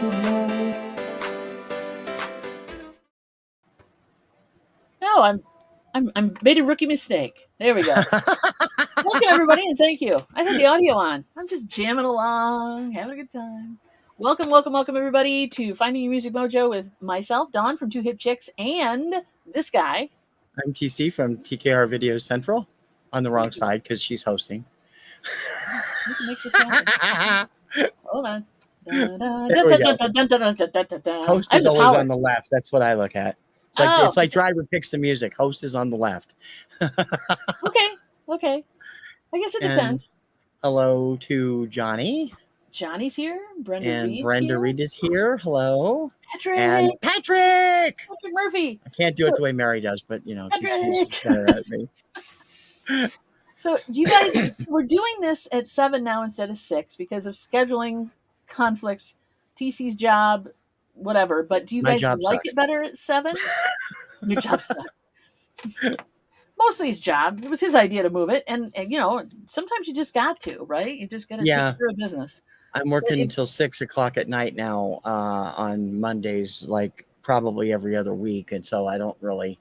No, I'm made a rookie mistake. There we go. Welcome everybody, and thank you. I had the audio on. I'm just jamming along, having a good time. Welcome everybody to Finding Your Music Mojo with myself, Dawn from Two Hip Chicks, and this guy. I'm TC from TKR VideoCentral. On the wrong side because she's hosting. We can make this happen. Hold on. Host is always on the left. That's what I look at. It's like driver picks the music. Host is on the left. Okay. I guess it depends. Hello to Johnny. Johnny's here. Brenda Reed is here. Hello. Patrick. And Patrick Murphy. I can't do it the way Mary does, but you know, she's better at me. So do you guys, we're doing this at 7 now instead of 6 because of scheduling conflicts, TC's job, whatever. But do you guys like it better at 7? Your job sucks. Mostly his job. It was his idea to move it. And you know, sometimes you just got to, right? You just got to take care of business. I'm working until 6 o'clock at night now on Mondays, like probably every other week. And so I don't really,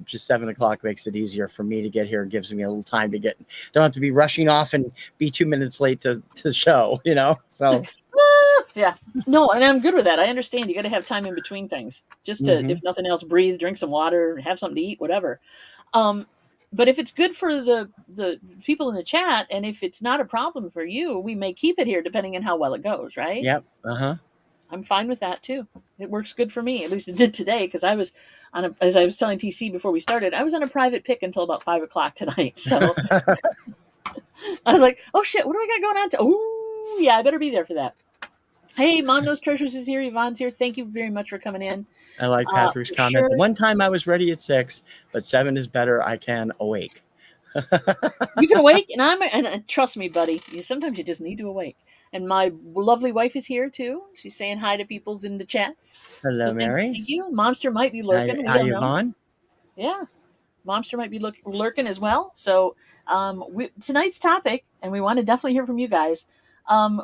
just 7 o'clock makes it easier for me to get here. It gives me a little time to don't have to be rushing off and be 2 minutes late to the show, you know? So yeah, no, and I'm good with that. I understand you got to have time in between things just to, if nothing else, breathe, drink some water, have something to eat, whatever. But if it's good for the people in the chat, and if it's not a problem for you, we may keep it here depending on how well it goes, right? Yep. I'm fine with that too. It works good for me. At least it did today, because I was as I was telling TC before we started, I was on a private pick until about 5 o'clock tonight. So I was like, oh shit, what do I got going on? Oh yeah, I better be there for that. Hey, Mom Knows Treasures is here. Yvonne's here. Thank you very much for coming in. I like Patrick's comment. Sure. The one time I was ready at 6, but 7 is better. I can awake. You can awake, and trust me, buddy. Sometimes you just need to awake. And my lovely wife is here too. She's saying hi to people's in the chats. Hello, Mary. Thank you. Momster might be lurking. Hi, Yvonne. Yeah, Momster might be lurking as well. So tonight's topic, and we want to definitely hear from you guys.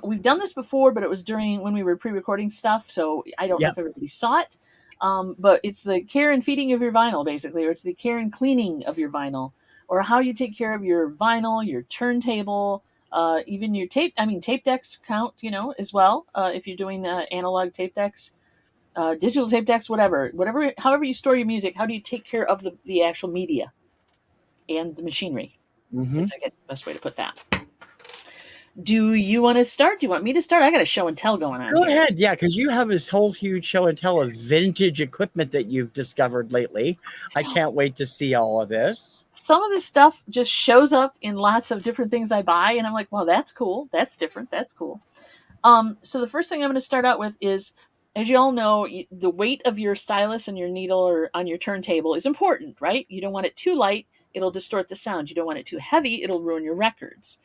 We've done this before, but it was when we were pre-recording stuff, so I don't know if everybody saw it. But it's the care and feeding of your vinyl, basically, or it's the care and cleaning of your vinyl, or how you take care of your vinyl, your turntable, even your tape. I mean, tape decks count, you know, as well. If you're doing analog tape decks, digital tape decks, whatever, however you store your music, how do you take care of the actual media and the machinery? That's the best way to put that. Do you want to start? Do you want me to start? I got a show and tell going on. Go ahead. Yeah, because you have this whole huge show and tell of vintage equipment that you've discovered lately. I can't wait to see all of this. Some of this stuff just shows up in lots of different things I buy, and I'm like, well, that's cool. That's different. That's cool. So the first thing I'm going to start out with is, as you all know, the weight of your stylus and your needle or on your turntable is important, right? You don't want it too light. It'll distort the sound. You don't want it too heavy. It'll ruin your records.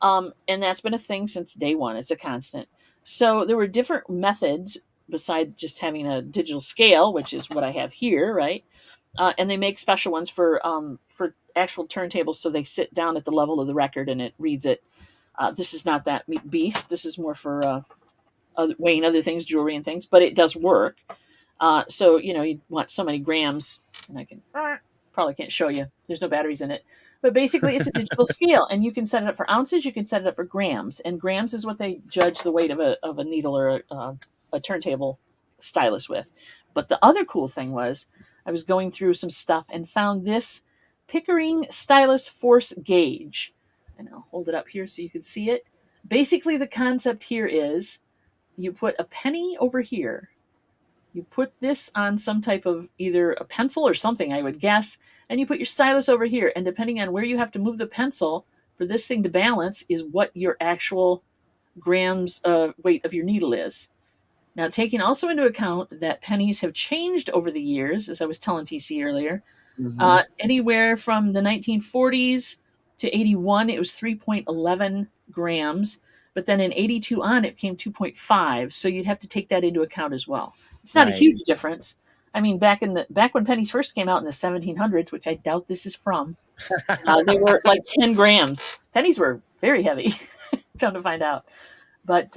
And that's been a thing since day one. It's a constant. So there were different methods besides just having a digital scale, which is what I have here, right? And they make special ones for actual turntables, so they sit down at the level of the record and it reads it. This is not that beast. This is more for weighing other things, jewelry and things, but it does work. So, you know, you want so many grams, and I can probably can't show you. There's no batteries in it. But basically, it's a digital scale, and you can set it up for ounces. You can set it up for grams, and grams is what they judge the weight of a needle or a turntable stylus with. But the other cool thing was, I was going through some stuff and found this Pickering stylus force gauge, and I'll hold it up here so you can see it. Basically, the concept here is you put a penny over here. You put this on some type of either a pencil or something, I would guess, and you put your stylus over here. And depending on where you have to move the pencil for this thing to balance is what your actual grams weight of your needle is. Now, taking also into account that pennies have changed over the years, as I was telling TC earlier, anywhere from the 1940s to 81, it was 3.11 grams. But then in 82 on, it became 2.5. So you'd have to take that into account as well. It's not a huge difference. I mean, back when pennies first came out in the 1700s, which I doubt this is from, they were like 10 grams. Pennies were very heavy, come to find out. But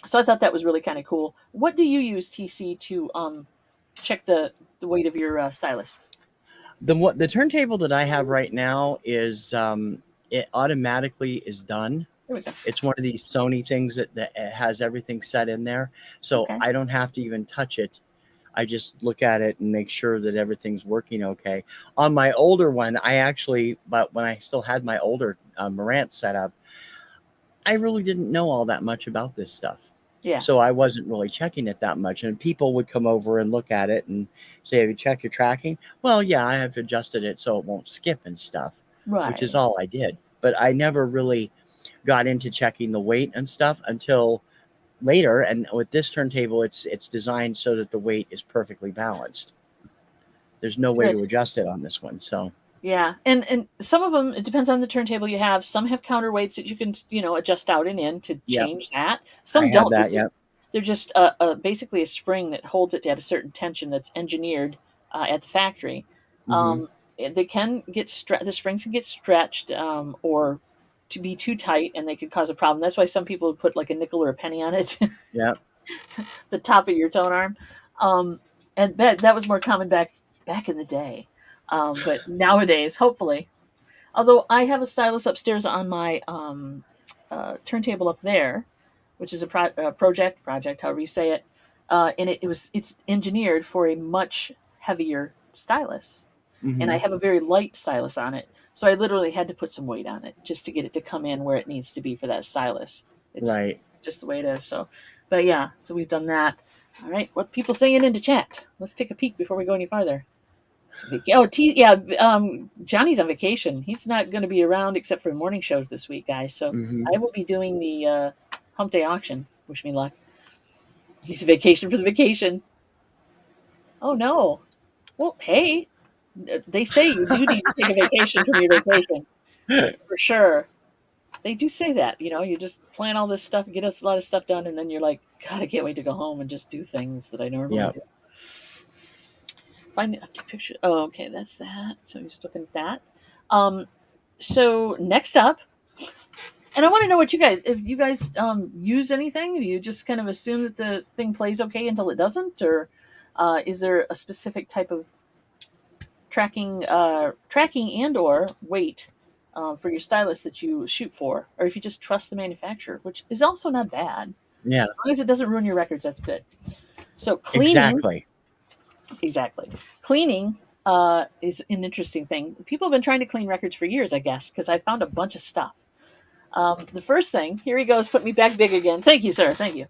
So I thought that was really kind of cool. What do you use, TC, to check the weight of your stylus? The turntable that I have right now is it automatically is done. There we go. It's one of these Sony things that has everything set in there, so Okay. I don't have to even touch it. I just look at it and make sure that everything's working okay. On my older one, but when I still had my older Marantz set up, I really didn't know all that much about this stuff. Yeah. So I wasn't really checking it that much. And people would come over and look at it and say, "Have you checked your tracking?" Well, yeah, I have adjusted it so it won't skip and stuff, which is Right. all I did. But I never really got into checking the weight and stuff until later. And with this turntable, it's designed so that the weight is perfectly balanced. There's no way Good. to adjust it on this one. So Yeah, and some of them, it depends on the turntable you have. Some have counterweights that you can adjust out and in to yep, change that. I Some have don't. that. Yep. They're just basically a spring that holds it at a certain tension that's engineered at the factory. Hmm. They can get the springs can get stretched or to be too tight, and they could cause a problem. That's why some people would put like a nickel or a penny on it, Yep. the top of your tone arm. Um, and that was more common back in the day. But nowadays, hopefully, although I have a stylus upstairs on my turntable up there, which is a project, however you say it, and it's engineered for a much heavier stylus, and I Hmm. have a very light stylus on it, so I literally had to put some weight on it just to get it to come in where it needs to be for that stylus. It's Right. just the way it is. So, but yeah, so we've done that. All right, what people saying into chat? Let's take a peek before we go any farther. Yeah. Johnny's on vacation. He's not going to be around except for morning shows this week, guys. So Hmm. I will be doing the hump day auction. Wish me luck. He's a vacation for the vacation. Oh no. Well, hey, they say you do need to take a vacation from your vacation for sure. They do say that. You just plan all this stuff, get us a lot of stuff done, and then you're like, God, I can't wait to go home and just do things that I normally Yep. do. Find the update picture. Oh, okay, that's that. So he's looking at that. Um, so next up, and I want to know if you guys use anything. Do you just kind of assume that the thing plays okay until it doesn't, or is there a specific type of tracking and or weight for your stylus that you shoot for, or if you just trust the manufacturer, which is also not bad. Yeah. As long as it doesn't ruin your records, that's good. So cleaning, Exactly. exactly. Cleaning is an interesting thing. People have been trying to clean records for years, I guess, because I found a bunch of stuff. The first thing, here he goes, put me back big again. Thank you, sir. Thank you.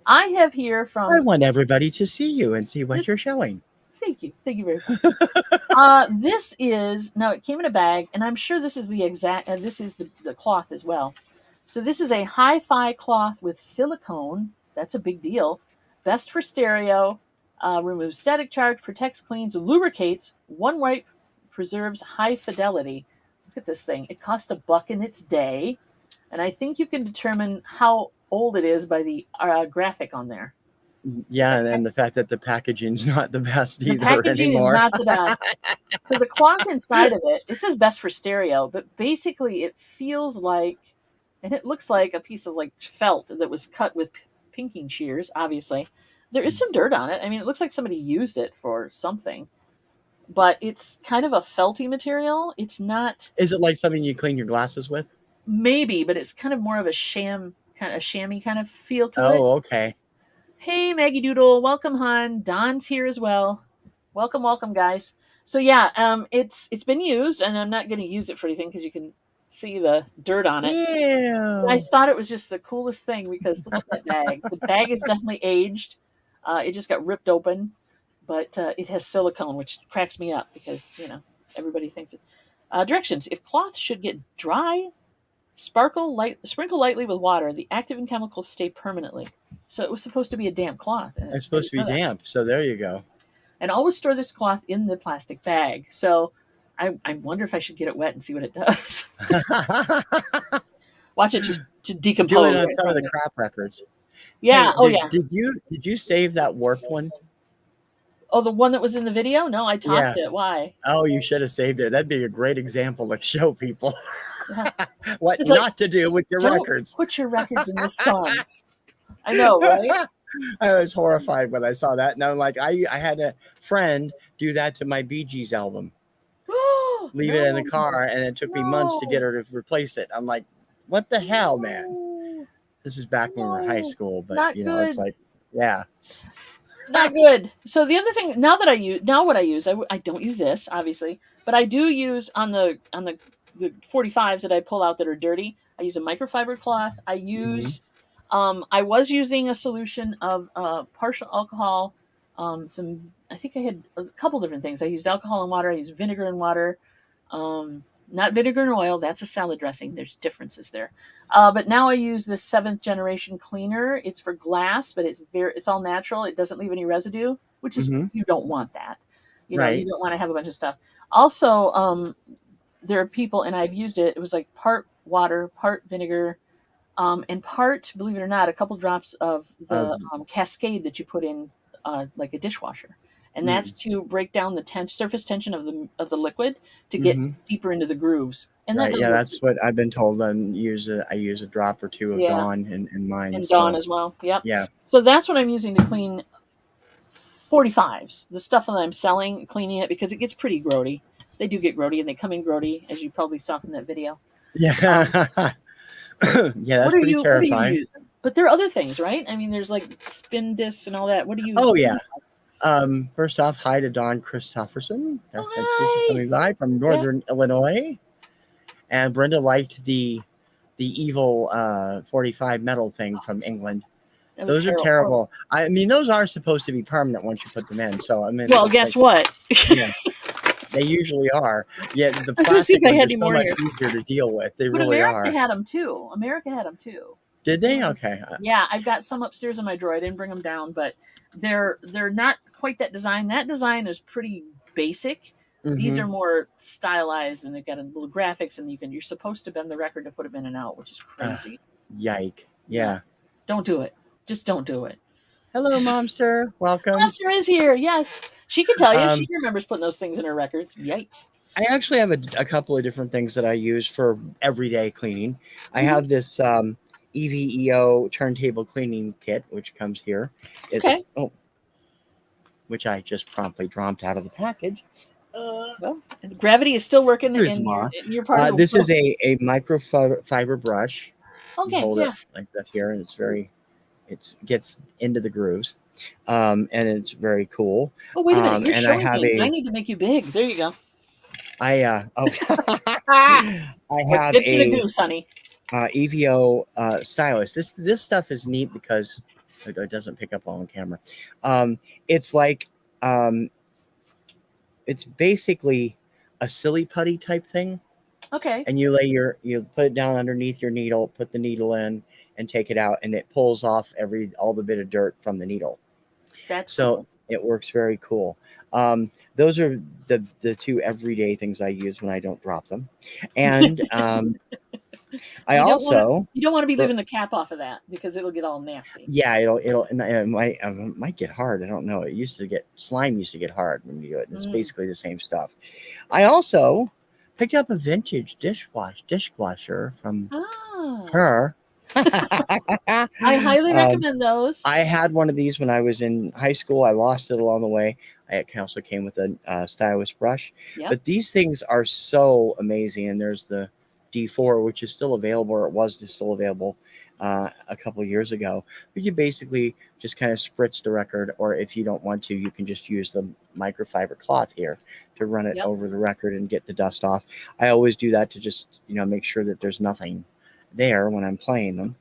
I have here I from want everybody to see you and see what you're this. showing. Thank you. Thank you very much. This is now. It came in a bag, and I'm sure this is the exact. This is the cloth as well. So this is a hi-fi cloth with silicone. That's a big deal. Best for stereo. Removes static charge, protects, cleans, lubricates. One wipe preserves high fidelity. Look at this thing. It cost $1 in its day, and I think you can determine how old it is by the graphic on there. Is Yeah, that and correct? then the fact that the packaging's not the best The either packaging is anymore. not the best. So the cloth inside of it says best for stereo, but basically it feels like, and it looks like a piece of like felt that was cut with pinking shears. Obviously, there is some dirt on it. I mean, it looks like somebody used it for something, but it's kind of a felty material. It's not Is it like something you clean your glasses with? maybe, but it's kind of more of a chamois kind of feel to it. Oh, okay. Hey, Maggie Doodle, welcome, hon. Don's here as well. Welcome, welcome, guys. So yeah, it's been used, and I'm not going to use it for anything because you can see the dirt on it. But I Ew. thought it was just the coolest thing because look at that bag. The bag is definitely aged. It just got ripped open, but it has silicone, which cracks me up because everybody thinks it. Directions: if cloth should get dry, sprinkle lightly with water. The active and chemicals stay permanently. So it was supposed to be a damp cloth, and It's I supposed didn't to be know that. damp, so there you go. And always store this cloth in the plastic bag. So I wonder if I should get it wet and see what it does. Watch it just to Do it decompose on right in some of front the of me. crap records. Yeah. Hey, Oh did yeah. did you did you save that warped one? Oh, the one that was in the video? No, I Yeah. tossed it. Why? Oh, you should have saved it. That'd be a great example to show people Yeah. what It's like, not to do with your don't records. put your records in the sun. I know, right? I was horrified when I saw that, and I'm like, I had a friend do that to my Bee Gees album, leave it in the No, car, and it took me months to get no, her to replace it. I'm like, what the hell, man? no, This is back when we were in high no, school, but not it's good. like, yeah. Not good. So the other thing now that I use now what I use I don't use this obviously, but I do use on the 45s that I pull out that are dirty. I use a microfiber cloth. I Hmm. use I was using a solution of partial alcohol. Some I think I had a couple different things. I used alcohol and water. I used vinegar and water. Not vinegar and oil. That's a salad dressing. There's differences there. But now I use this seventh generation cleaner. It's for glass, but it's all natural. It doesn't leave any residue, which is Hmm. you don't want that. You Right. don't want to have a bunch of stuff. Also, there are people, and I've used it. It was like part water, part vinegar, and part, believe it or not, a couple drops of Uh, the Cascade that you put in like a dishwasher, and that's mm, to break down the surface tension of the liquid to get hmm. deeper into the grooves, and that Right. does Yeah, work. that's what I've been told. I use a drop or two of Yeah, Dawn in mine. and Dawn So as well. Yep. yeah. So that's what I'm using to clean 45s. The stuff that I'm selling, cleaning it because it gets pretty grody. They do get grody, and they come in grody, as you probably saw from that video. Um, Yeah. Yeah, that's pretty what are you terrifying. using? But there are other things, right? I mean, there's like spin discs and all that. Oh What do yeah. you? First off, hi to Don Christopherson. Oh Thank you for hi. coming by from Yep. Northern Illinois. And Brenda liked the evil 45 metal thing from England. That was Those are terrible. terrible. I mean, those are supposed to be permanent once you put them in. So I mean, Well, it's guess like, what? yeah, they usually are. Yeah, the Let's just see if plastic I ones had are any so more much here. easier to deal with. They But really America are. had them too. America had them too. Did they? Okay. Yeah, I've got some upstairs in my drawer. I didn't bring them down, but they're not quite that design. That design is pretty basic. These Mm-hmm. are more stylized, and they've got a little graphics, and you're supposed to bend the record to put them in and out, which is crazy. Yike. Yeah, Yeah. don't do it. Just don't do it. Hello, Momster. Welcome. Master is here. Yes, she can tell you. She Um, remembers putting those things in her records. Yikes. I actually have a couple of different things that I use for everyday cleaning. I Hmm. have this EVEO turntable cleaning kit, which comes here. Okay. It's which I just promptly dropped out of the package. Well, gravity is still working Excuse me. in your part of the This is world. a microfiber brush. You Okay. hold it Yeah. like that here, and it gets into the grooves, and it's very cool. Oh, wait a minute. You're And I showing have things. I need to make you big. There you go. Ah, I what's have good for the a goose, honey? EVO stylus. This stuff is neat because it doesn't pick up well on camera. It's like um, it's basically a silly putty type thing, Okay. and you put it down underneath your needle, put the needle in, and take it out, and it pulls off all the bit of dirt from the needle. That's So cool. it works very cool. Those are the two everyday things I use when I don't drop them, and I also You don't want to be for leaving the cap off of that because it'll get all nasty. yeah, and it might get hard. I don't know. Slime used to get hard when you do it. It's Mm. basically the same stuff. I also picked up a vintage dishwasher from Ah. her. I highly um, recommend those. I had one of these when I was in high school. I lost it along the way. It also came with a stylus brush, Yep. but these things are so amazing. And there's the D4, which is still available, or it was still available a couple of years ago. But you basically just kind of spritz the record, or if you don't want to, you can just use the microfiber cloth here to run it Yep. over the record and get the dust off. I always do that to just make sure that there's nothing there when I'm playing them.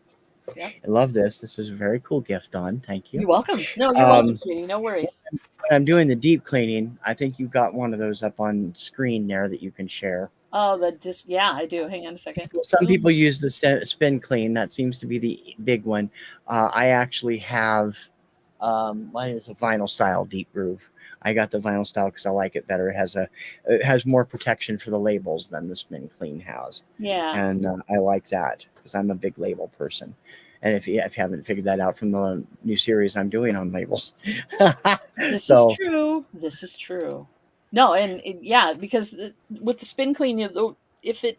Yep. I love this. This is a very cool gift, Don. Thank you. You're welcome. No, you're welcome, Um, sweetie. No worries. when I'm doing the deep cleaning, I think you've got one of those up on screen there that you can share. Oh, yeah, I do. Hang on a second. Some Boom. people use the spin clean. That seems to be the big one. I actually have mine is a vinyl style deep groove. I got the vinyl style because I like it better. It has more protection for the labels than the spin clean has, Yeah. and I like that because I'm a big label person. And if you haven't figured that out from the new series I'm doing on labels, This is so true. This is true. No, and yeah, because with the spin clean, if it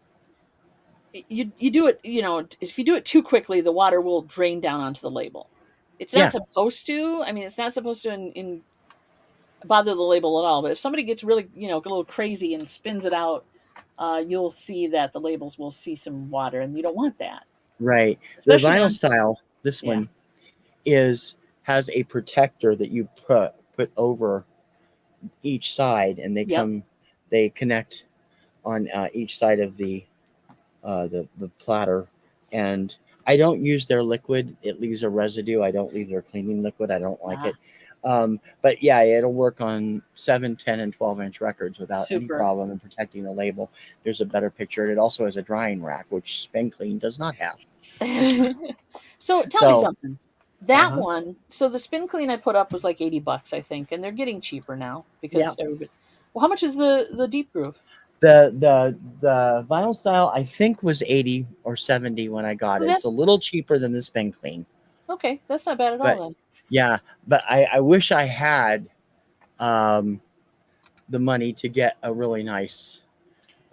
you do it, if you do it too quickly, the water will drain down onto the label. It's not Yeah, supposed to. I mean, it's not supposed to bother the label at all. But if somebody gets really, a little crazy and spins it out, you'll see that the labels will see some water, and you don't want that, right. The especially vinyl on. style, this Yeah. one has a protector that you put over each side, and Yep. they connect on each side of the platter. And I don't use their liquid; it leaves a residue. I don't leave their cleaning liquid. I don't like it. Ah, But yeah, it'll work on 7, 10, and 12-inch records without any super. problem in protecting the label. There's a better picture. And it also has a drying rack, which Spin Clean does not have. So tell me So, something. That uh-huh. one, so the spin clean I put up was like $80, I think, and they're getting cheaper now Yeah. because everybody. Well, how much is the deep groove? The vinyl style I think was 80 or 70 when I got Oh, it. It's a that's little cheaper than the Spin Clean. okay. That's not bad at all But then. yeah, but I wish I had um, the money to get a really nice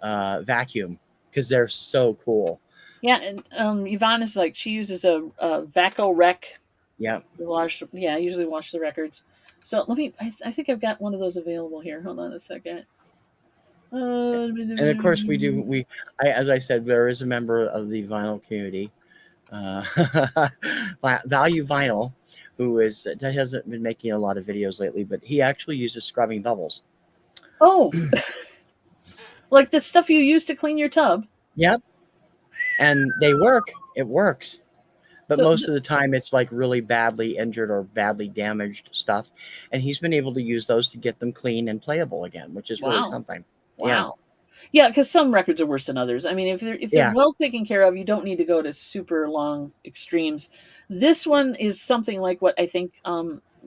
vacuum because they're so cool. Yeah, and Yvonne is like she uses a Vaco Rec Yeah. to wash. Yeah, I usually wash the records. So let me. I think I've got one of those available here. Hold on a second. And of course as I said, there is a member of the vinyl community, uh, Value Vinyl, that hasn't been making a lot of videos lately, but he actually uses scrubbing bubbles. Oh, like the stuff you use to clean your tub. Yep. And they work. It works. But So most of the time it's like really badly injured or badly damaged stuff. And he's been able to use those to get them clean and playable again, which is really wow, something. Yeah. wow. Yeah, because some records are worse than others. I mean, if they're Yeah. well taken care of, you don't need to go to super long extremes. This one is something like what I think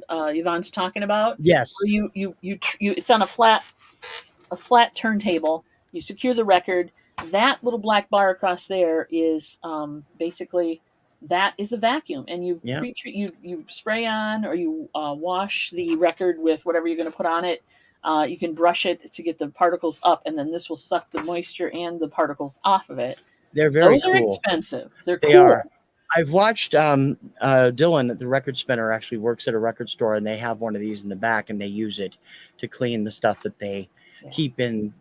Yvonne's talking about, where Yes. it's on a flat turntable. You secure the record. That little black bar across there is basically that is a vacuum, and Yeah. you spray on or you wash the record with whatever you're going to put on it. You can brush it to get the particles up, and then this will suck the moisture and the particles off of it. They're very Those are cool. expensive. They're They are. cool. I've watched Dylan, the record spinner, actually works at a record store, and they have one of these in the back, and they use it to clean the stuff that they Yeah. keep in,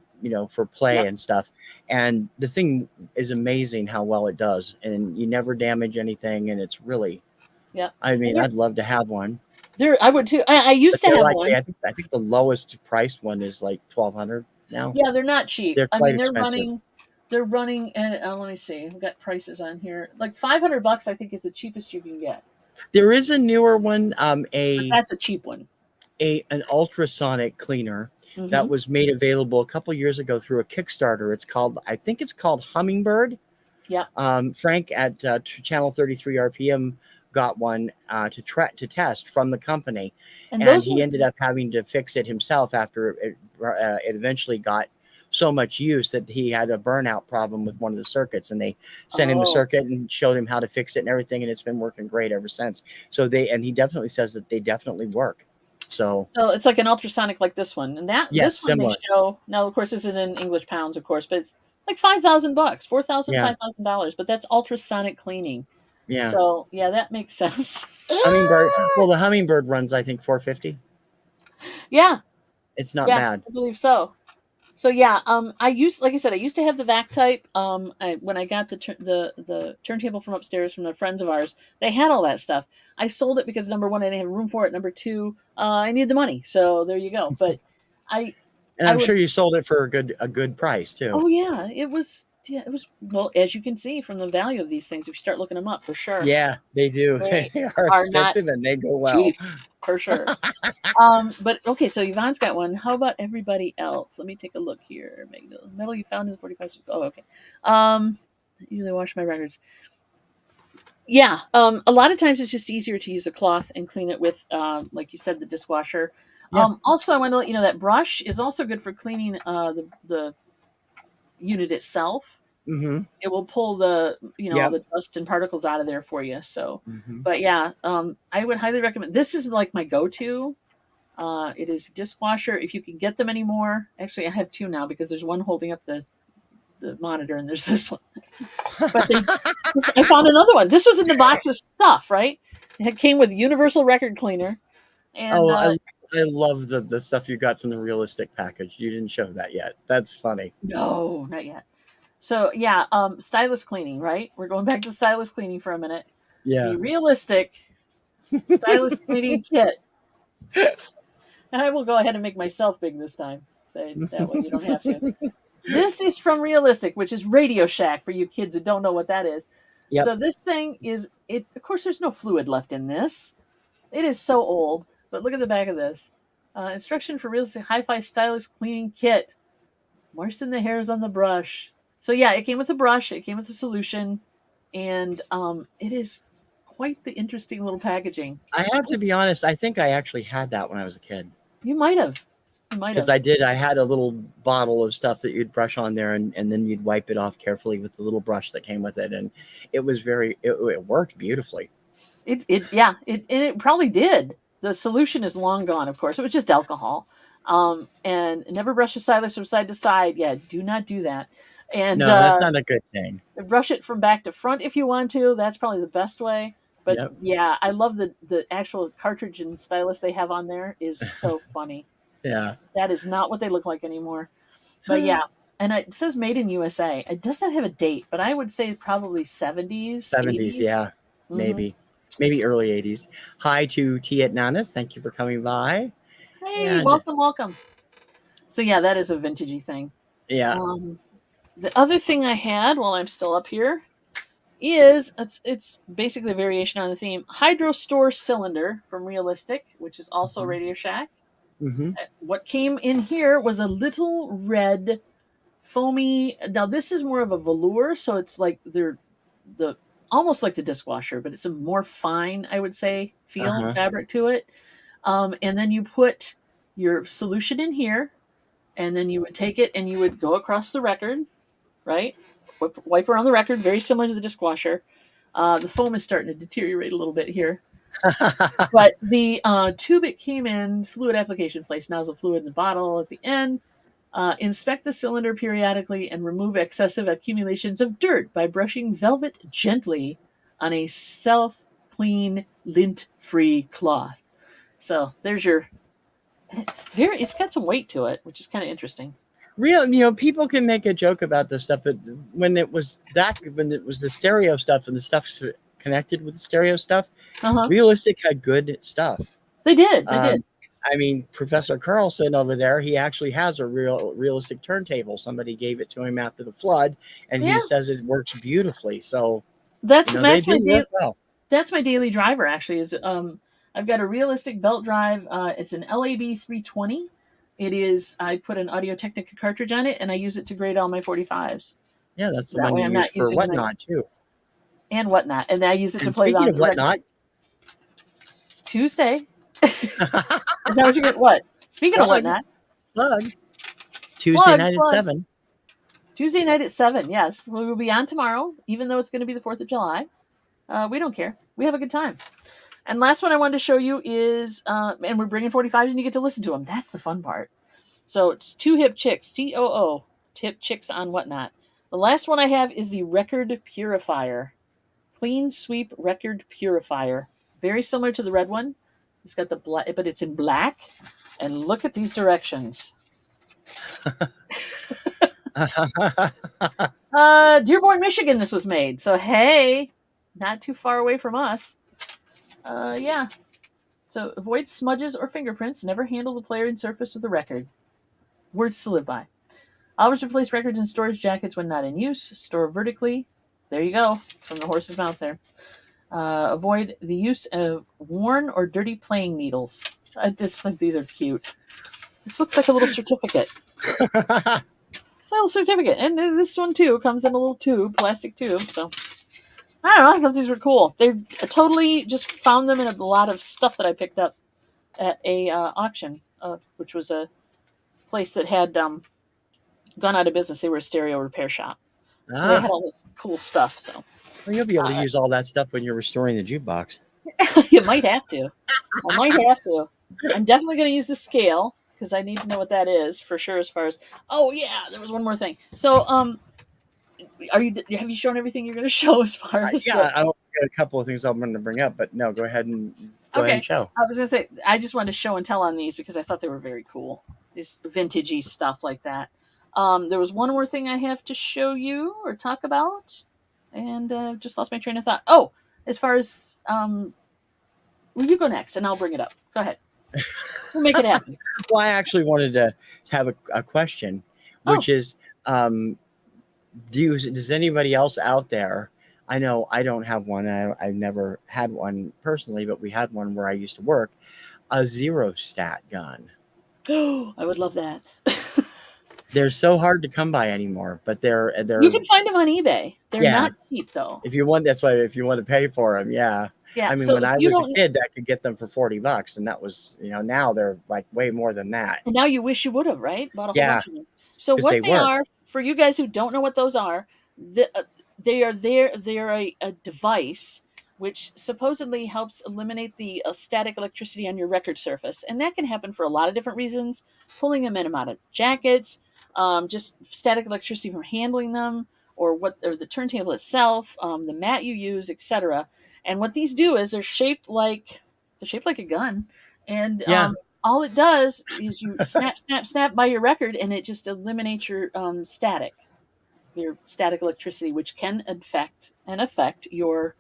for play Yep. and stuff. And the thing is amazing how well it does, and you never damage anything. And it's really, Yep. I And mean, I'd love to have one, I would too. I but used to they're have like, one. I think the lowest priced one is like 1,200 now. Yeah, they're not cheap. They're I quite mean, expensive. they're running, and let me see. We've got prices on here. Like $500, I think, is the cheapest you can get. There is a newer one, But that's a cheap one. an ultrasonic cleaner that Hmm. was made available a couple years ago through a Kickstarter. I think it's called Hummingbird. Yeah, Frank at Channel 33 RPM got one to test from the company, and and those he are ended up having to fix it himself after it eventually got so much use that he had a burnout problem with one of the circuits, and they sent him the oh, circuit and showed him how to fix it and everything, and it's been working great ever since. He definitely says that they definitely work. So so it's like an ultrasonic like this one, and yes, this one they similar. show now. Of course, this is in English pounds, of course, but it's like $5,000, four thousand, Yeah, $5,000. But that's ultrasonic cleaning. yeah. So yeah, that makes sense. Hummingbird. Well, the Hummingbird runs, I think, 450. Yeah, It's not yeah, bad. I believe so. So yeah, like I said, I used to have the vac type. When I got the turntable from upstairs from the friends of ours, they had all that stuff. I sold it because number one, I didn't have room for it. Number two, I needed the money. So there you go. But I And I I'm would. sure you sold it for a good price too. Oh yeah, it was. Yeah, it was. Well, as you can see from the value of these things, if you start looking them up, for sure, Yeah, they do. they They are are not expensive and they go well. cheap, for sure. But okay, so Yvonne's got one. How about everybody else? Let me take a look here. Metal you found in the 45. Oh, okay. Usually wash my records. Yeah. A lot of times it's just easier to use a cloth and clean it with, like you said, the dishwasher. Yeah. Also, I want to let you know that brush is also good for cleaning the unit itself. Mm-hmm. It will pull the all Yep. the dust and particles out of there for you. So, Mm-hmm. but yeah, I would highly recommend. This is like my go-to. It is dishwasher if you can get them anymore. Actually, I have two now because there's one holding up the monitor and there's this one. But I found another one. This was in the box of stuff, right? It came with universal record cleaner, and Oh, I love the stuff you got from the realistic package. You didn't show that yet. That's funny. no, not yet. So yeah, stylus cleaning, right? We're going back to stylus cleaning for a minute. The Yeah. realistic stylus cleaning kit. I will go ahead and make myself big this time. Say that way you don't have to. This is from Realistic, which is Radio Shack for you kids who don't know what that is. Yep. So this thing is it. Of course, there's no fluid left in this. It is so old. But look at the back of this. Instruction for Realistic Hi-Fi Stylus Cleaning Kit. Moisten the hairs on the brush. So yeah, it came with a brush. It came with a solution, and it is quite the interesting little packaging. I have to be honest. I think I actually had that when I was a kid. You might have. You might Because have. I did. I had a little bottle of stuff that you'd brush on there, and then you'd wipe it off carefully with the little brush that came with it, and it was it worked beautifully. It probably did. The solution is long gone, of course. It was just alcohol. And never brush your stylus from side to side. Yeah, do not do that. And No, that's not a good thing. brush it from back to front if you want to. That's probably the best way. But Yep. yeah, I love the actual cartridge and stylus they have on there is so funny. Yeah. That is not what they look like anymore. But yeah, and it says made in USA. It doesn't have a date, but I would say probably 70s. 70s, yeah. Mhm. Maybe early 80s. Hi to T at Nanas. Thank you for coming by. Hey, And welcome. So yeah, that is a vintagey thing. yeah. The other thing I had while I'm still up here is it's basically a variation on the theme. Hydro Store cylinder from Realistic, which is also Radio Shack. Mm-hmm. What came in here was a little red foamy. Now this is more of a velour, so it's like the almost like the dishwasher, but it's a more fine, I would say, feel fabric to it. And then you put your solution in here, and then you would take it and you would go across the record, right? Wipe around the record, very similar to the dishwasher. The foam is starting to deteriorate a little bit here. But the tube it came in, fluid application, place nozzle fluid in the bottle at the end. Inspect the cylinder periodically and remove excessive accumulations of dirt by brushing velvet gently on a self-clean, lint-free cloth. So there's your. It's got some weight to it, which is kind of interesting. People can make a joke about this stuff, but when it was the stereo stuff and the stuff connected with the stereo stuff, Realistic had good stuff. They did. I mean, Professor Carlson over there, he actually has a realistic turntable. Somebody gave it to him after the flood, and he says it works beautifully. So that's my well. That's my daily driver. Actually, is I've got a Realistic belt drive. It's an LAB 320. It is. I put an Audio Technica cartridge on it, and I use it to grade all my 45s. Yeah, that's the one you use for Whatnot too. And Whatnot, and I use it to play on Whatnot. Tuesday. Is that what you get? What? Speaking of Whatnot. Plug. Tuesday night at 7. Tuesday night at 7, yes. We will be on tomorrow, even though it's going to be the 4th of July. We don't care. We have a good time. And last one I wanted to show you is, and we're bringing 45s and you get to listen to them. That's the fun part. So it's Two Hip Chicks, TOO, Hip Chicks on Whatnot. The last one I have is the Record Purifier. Clean Sweep Record Purifier. Very similar to the red one. It's got the black, but it's in black. And look at these directions. Dearborn, Michigan, this was made. So, hey, not too far away from us. Yeah. So, avoid smudges or fingerprints. Never handle the player and surface of the record. Words to live by. Always replace records in storage jackets when not in use. Store vertically. There you go. From the horse's mouth there. Avoid the use of worn or dirty playing needles. I just think these are cute. This looks like a little certificate. It's a little certificate. And this one, too, comes in a little tube, plastic tube. So, I don't know. I thought these were cool. They totally just found them in a lot of stuff that I picked up at a auction, which was a place that had gone out of business. They were a stereo repair shop. So they had all this cool stuff. So well, you'll be able to use all that stuff when you're restoring the jukebox. You might have to. I might have to. I'm definitely going to use the scale because I need to know what that is for sure. As far as there was one more thing. So have you shown everything you're going to show as far as I'm got a couple of things I'm going to bring up, but no, go ahead and Okay. show. I was gonna say I just wanted to show and tell on these because I thought they were very cool. These vintagey stuff like that. There was one more thing I have to show you or talk about, and just lost my train of thought. Oh, as far as well, you go next, and I'll bring it up. Go ahead. We'll make it happen. Well, I actually wanted to have a question, Oh, which is, um, does anybody else out there? I know I don't have one. I've never had one personally, but we had one where I used to work. A zero stat gun. I would love that. They're so hard to come by anymore, but You they're can find them on eBay. They're yeah. not cheap though. If you want, that's why if you want to pay for them, yeah. Yeah. I mean, So when if I you was a don't, kid, I could get them for $40, and that was, now they're like way more than that. and now you wish you would have, right? Bought a whole Yeah, bunch of them. So because what they they work. are, for you guys who don't know what those are, the, they are there. They are a device which supposedly helps eliminate the static electricity on your record surface, and that can happen for a lot of different reasons. Pulling them in and out of jackets, just static electricity from handling them, or the turntable itself, the mat you use, etc. And what these do is they're shaped like a gun, and Yeah, all it does is you snap, snap, snap by your record, and it just eliminates your static electricity, which can affect your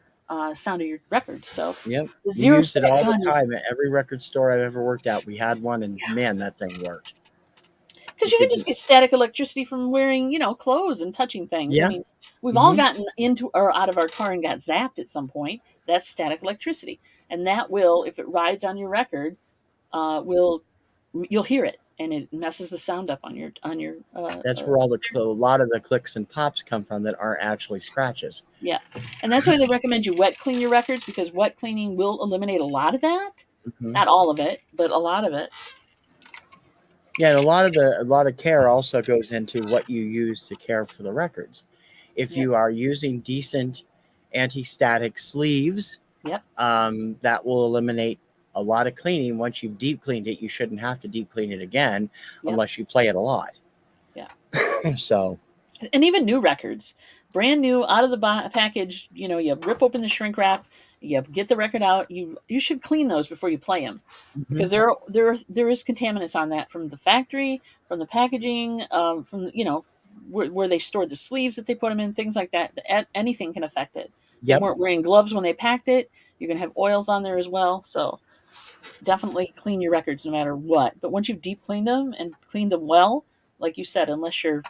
sound of your record. So yep. the We zero used it stat all the gun is time at every record store I've ever worked at. We had one, and man, that thing worked. because You you can could, just get static electricity from wearing, clothes and touching things. I yeah, mean, we've all hmm gotten into or out of our car and got zapped at some point. That's static electricity, and that will, if it rides on your record, will you'll hear it, and it messes the sound up on your that's where a lot of the clicks and pops come from that aren't actually scratches. yeah. And that's why they recommend you wet clean your records, because wet cleaning will eliminate a lot of that. hmm Not all of it, but a lot of it. Yeah, and a lot of care also goes into what you use to care for the records. If Yep. you are using decent anti-static sleeves, Yep. that will eliminate a lot of cleaning. Once you've deep cleaned it, you shouldn't have to deep clean it again Yep. unless you play it a lot. Yeah. So, And even new records, brand new out of the package, you rip open the shrink wrap, you get the record out. You should clean those before you play them, mhm. because there is contaminants on that from the factory, from the packaging, from where they stored the sleeves that they put them in, things like that. Anything can affect it. They Yep, weren't wearing gloves when they packed it. You're gonna have oils on there as well, so definitely clean your records no matter what. But once you've deep cleaned them and cleaned them well, like you said, unless you're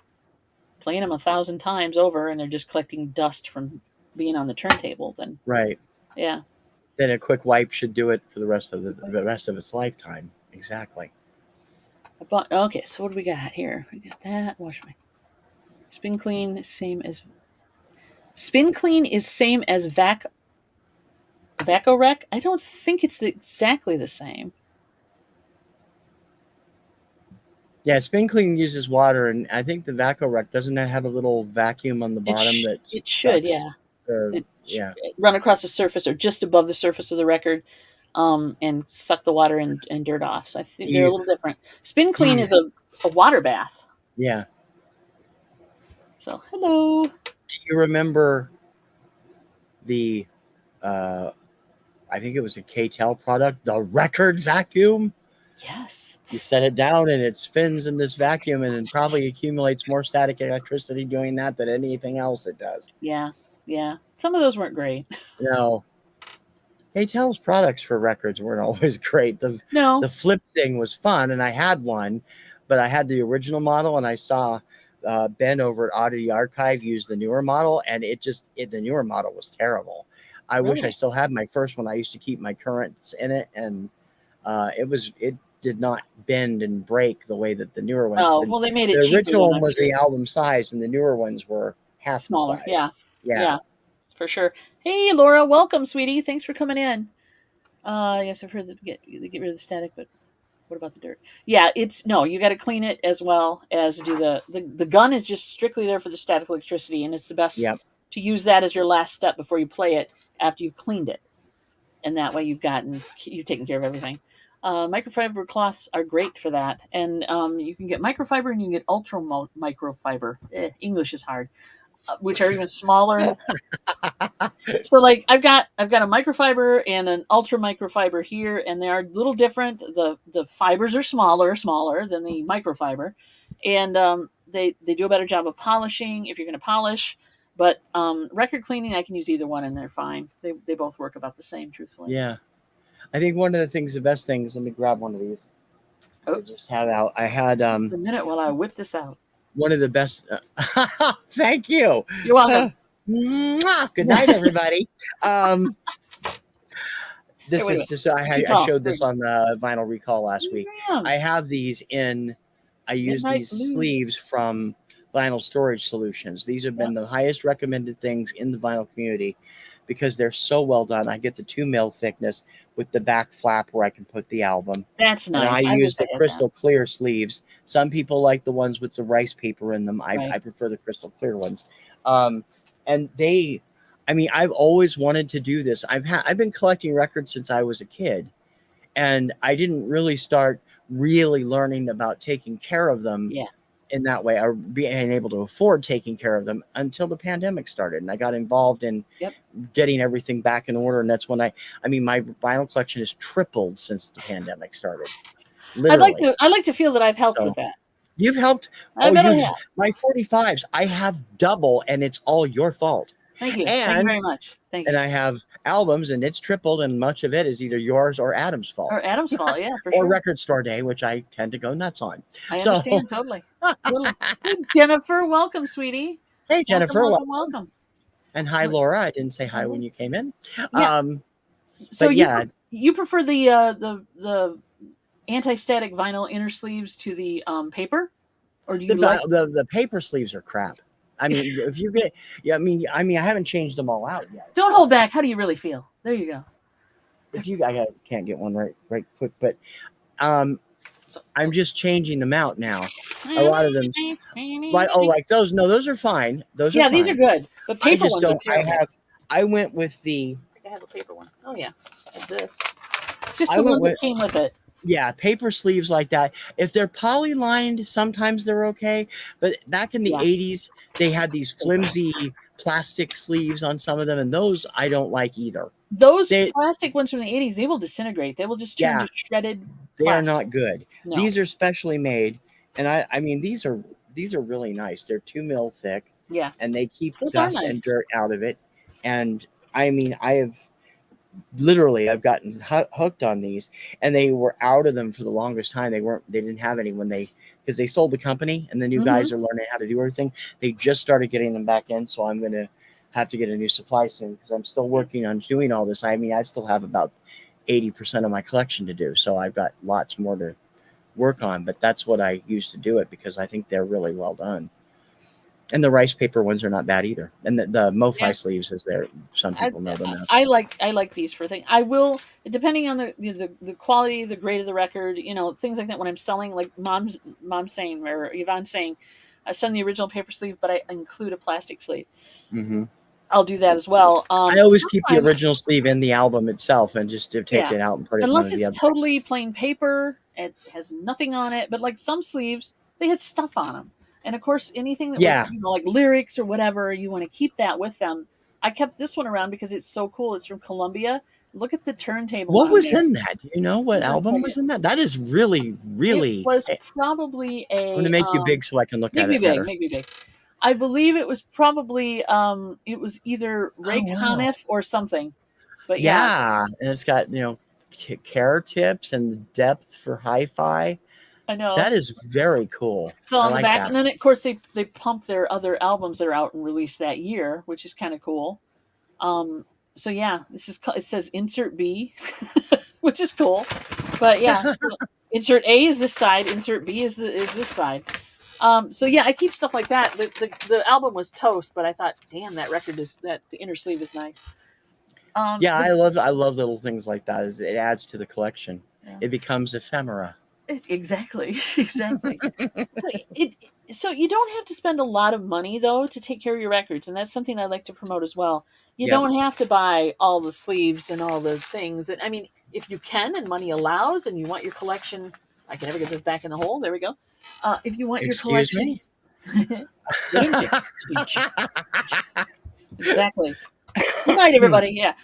playing them 1,000 times over and they're just collecting dust from being on the turntable, then right. yeah. Then a quick wipe should do it for the rest of its lifetime. Exactly. But okay, so what do we got here? We got that. Wash my spin clean. Spin clean is same as Vacorec. I don't think it's exactly the same. Yeah, Spin Clean uses water, and I think the VacuRec doesn't that have a little vacuum on the bottom that It should, sucks. yeah. The It yeah, run across the surface or just above the surface of the record, and suck the water and dirt off. So I do think they're a you little different. Spin do clean you is a water bath. yeah? So hello. Do you remember the uh, I think it was a KTEL product, the record vacuum? Yes. You set it down and it spins in this vacuum, and it probably accumulates more static electricity doing that than anything else it does. Yeah. Yeah. Some of those weren't great. No, KTEL's products for records weren't always great. The No. flip thing was fun, and I had one, but I had the original model, and I saw Ben over at Oddity Archive use the newer model, and the newer model was terrible. I wish I Really? still had my first one. I used to keep my currents in it, and it did not bend and break the way that the newer one. Because Oh, well, they made it the cheaper original then, one I'm was sure. the album size, and the newer ones were half the Smaller. size. Yeah. Yeah. Yeah, for sure. Hey, Laura, welcome, sweetie. Thanks for coming in. Yes, I've heard that they get rid of the static, but what about the dirt? Yeah, it's no, you got to clean it as well as do the gun is just strictly there for the static electricity, and it's the best Yep. to use that as your last step before you play it after you've cleaned it, and that way you've taken care of everything. Microfiber cloths are great for that, and you can get microfiber and you can get ultra microfiber. English is hard. which are even smaller. So like I've got a microfiber and an ultra microfiber here, and they are a little different. The fibers are smaller than the microfiber, and they do a better job of polishing if you're going to polish. But record cleaning, I can use either one, and they're fine. They both work about the same, truthfully. Yeah. I think one of the things, the best things, let me grab one of these. Oh, I just have out. I had just a minute while I whip this out. one of the best. Thank you. You're welcome. Good night, everybody. This Hey, is just I showed this on the vinyl recall last week. I have these in. I use these sleeves from Vinyl Storage Solutions. These have been the highest recommended things in the vinyl community because they're so well done. I get the 2 mil thickness with the back flap where I can put the album. That's nice. And I use the crystal clear sleeves. Some people like the ones with the rice paper in them. I prefer the crystal clear ones. And they, I mean, I've always wanted to do this. I've been collecting records since I was a kid, and I didn't really start really learning about taking care of them in that way, or being able to afford taking care of them until the pandemic started. And I got involved in getting everything back in order. And that's when I mean, my vinyl collection has tripled since the pandemic started. Literally. I'd like to feel that I've helped with that. You've helped. I bet I have. My 45s, I have double, and it's all your fault. Thank you. Thank you very much. Thank you. And I have albums, and it's tripled, and much of it is either yours or Adam's fault. Or Adam's fault, yeah, for sure. Or Record Store Day, which I tend to go nuts on. I understand, totally. Hey, Jennifer, welcome, sweetie. Hey, Jennifer. Welcome. And hi, Laura. I didn't say hi when you came in. Yeah. So you prefer the anti-static vinyl inner sleeves to the paper, or do you like the paper sleeves are crap? I mean, if you get, I mean, I haven't changed them all out yet. Don't hold back. How do you really feel? There you go. I can't get one right quick, but I'm just changing them out now. A lot of them, like those. No, those are fine. Those are fine. These are good. But paper ones are terrible. I went with the. I think I have a paper one. Oh yeah, like this. Just the ones that came with it. Yeah, paper sleeves like that. If they're poly-lined, sometimes they're okay. But back in the 80s, they had these flimsy plastic sleeves on some of them, and those I don't like either. Those plastic ones from the 80s, they will disintegrate. They will just turn to shredded plastic. They are not good. No. These are specially made, and I mean these are really nice. They're 2 mil thick. Yeah. And they keep dust and dirt out of it. And I mean, I've gotten hooked on these, and they were out of them for the longest time. They didn't have any because they sold the company, and the new guys are learning how to do everything. They just started getting them back in. So I'm going to have to get a new supply soon, because I'm still working on doing all this. I mean, I still have about 80% of my collection to do. So I've got lots more to work on, but that's what I used to do it, because I think they're really well done. And the rice paper ones are not bad either. And the MoFi sleeves, as some people know them as. I like these for things. I will, depending on the quality, the grade of the record, things like that. When I'm selling, like mom's saying, or Yvonne's saying, I send the original paper sleeve, but I include a plastic sleeve. Mm-hmm. I'll do that as well. I always keep the original sleeve in the album itself, and just to take it out and put it. Unless it's totally plain paper, it has nothing on it. But like some sleeves, they had stuff on them. And of course, anything that was, like lyrics or whatever, you want to keep that with them. I kept this one around because it's so cool. It's from Columbia. Look at the turntable. What was in that? Do you know what album was in that? That is really, really. It was probably a. I'm going to make you big so I can look at it better. Make me big. I believe it was probably it was either Ray Conniff or something. But and it's got care tips and the depth for hi-fi. I know. That is very cool. So on the back, and then of course they pump their other albums that are out and released that year, which is kind of cool. So yeah, it says insert B, which is cool. But yeah, so insert A is this side, insert B is this side. So yeah, I keep stuff like that. The album was toast, but I thought, damn, the inner sleeve is nice. I love little things like that. It adds to the collection. Yeah. It becomes ephemera. Exactly. So you don't have to spend a lot of money though to take care of your records, and that's something I like to promote as well. You don't have to buy all the sleeves and all the things. And I mean, if you can and money allows, and you want your collection, I can never get this back in the hole. There we go. If you want your collection, Didn't you? Exactly. Good night, everybody. Yeah.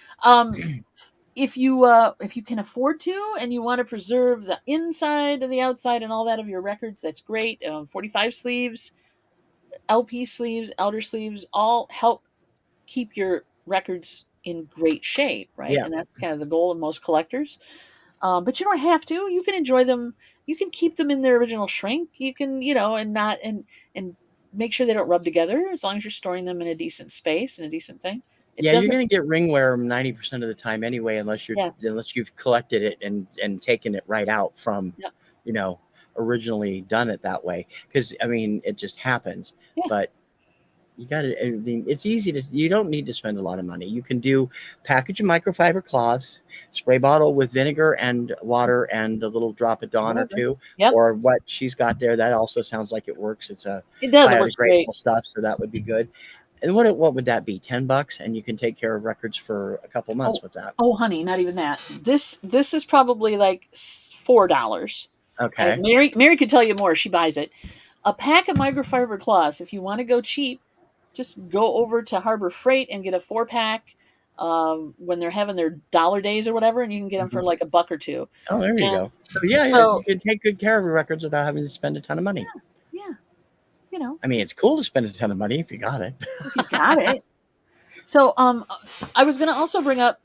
If you can afford to and you want to preserve the inside and the outside and all that of your records, that's great. 45 sleeves, LP sleeves, outer sleeves, all help keep your records in great shape, right? Yeah. And that's kind of the goal of most collectors. But you don't have to. You can enjoy them. You can keep them in their original shrink. You can, and not and make sure they don't rub together as long as you're storing them in a decent space and a decent thing. It Yeah, you're doesn't. gonna get ring wear 90% of the time anyway, Yeah. unless you've collected it and taken it right out from, Yeah. you know, originally done it that way. Because I mean, it just happens. Yeah. But you got to. I mean, it's easy to. You don't need to spend a lot of money. You can do package of microfiber cloths, spray bottle with vinegar and water, and a little drop of Dawn or Whatever. two, Yep. or what she's got there. That also sounds like it works. It's a It does. It works great. biodegradable stuff, so that would be good. And what would that be? $10, and you can take care of records for a couple months Oh, with that. oh, honey, not even that. This is probably like $4. Okay. Mary could tell you more. She buys it. A pack of microfiber cloths. If you want to go cheap, just go over to Harbor Freight and get a 4-pack when they're having their dollar days or whatever, and you can get them for Mhm. like a buck or two. Oh, there you And go. So yeah, yes, you so, can take good care of your records without having to spend a ton of money. yeah, I mean, just it's cool to spend a ton of money if you got it. if you got it. So, I was gonna also bring up.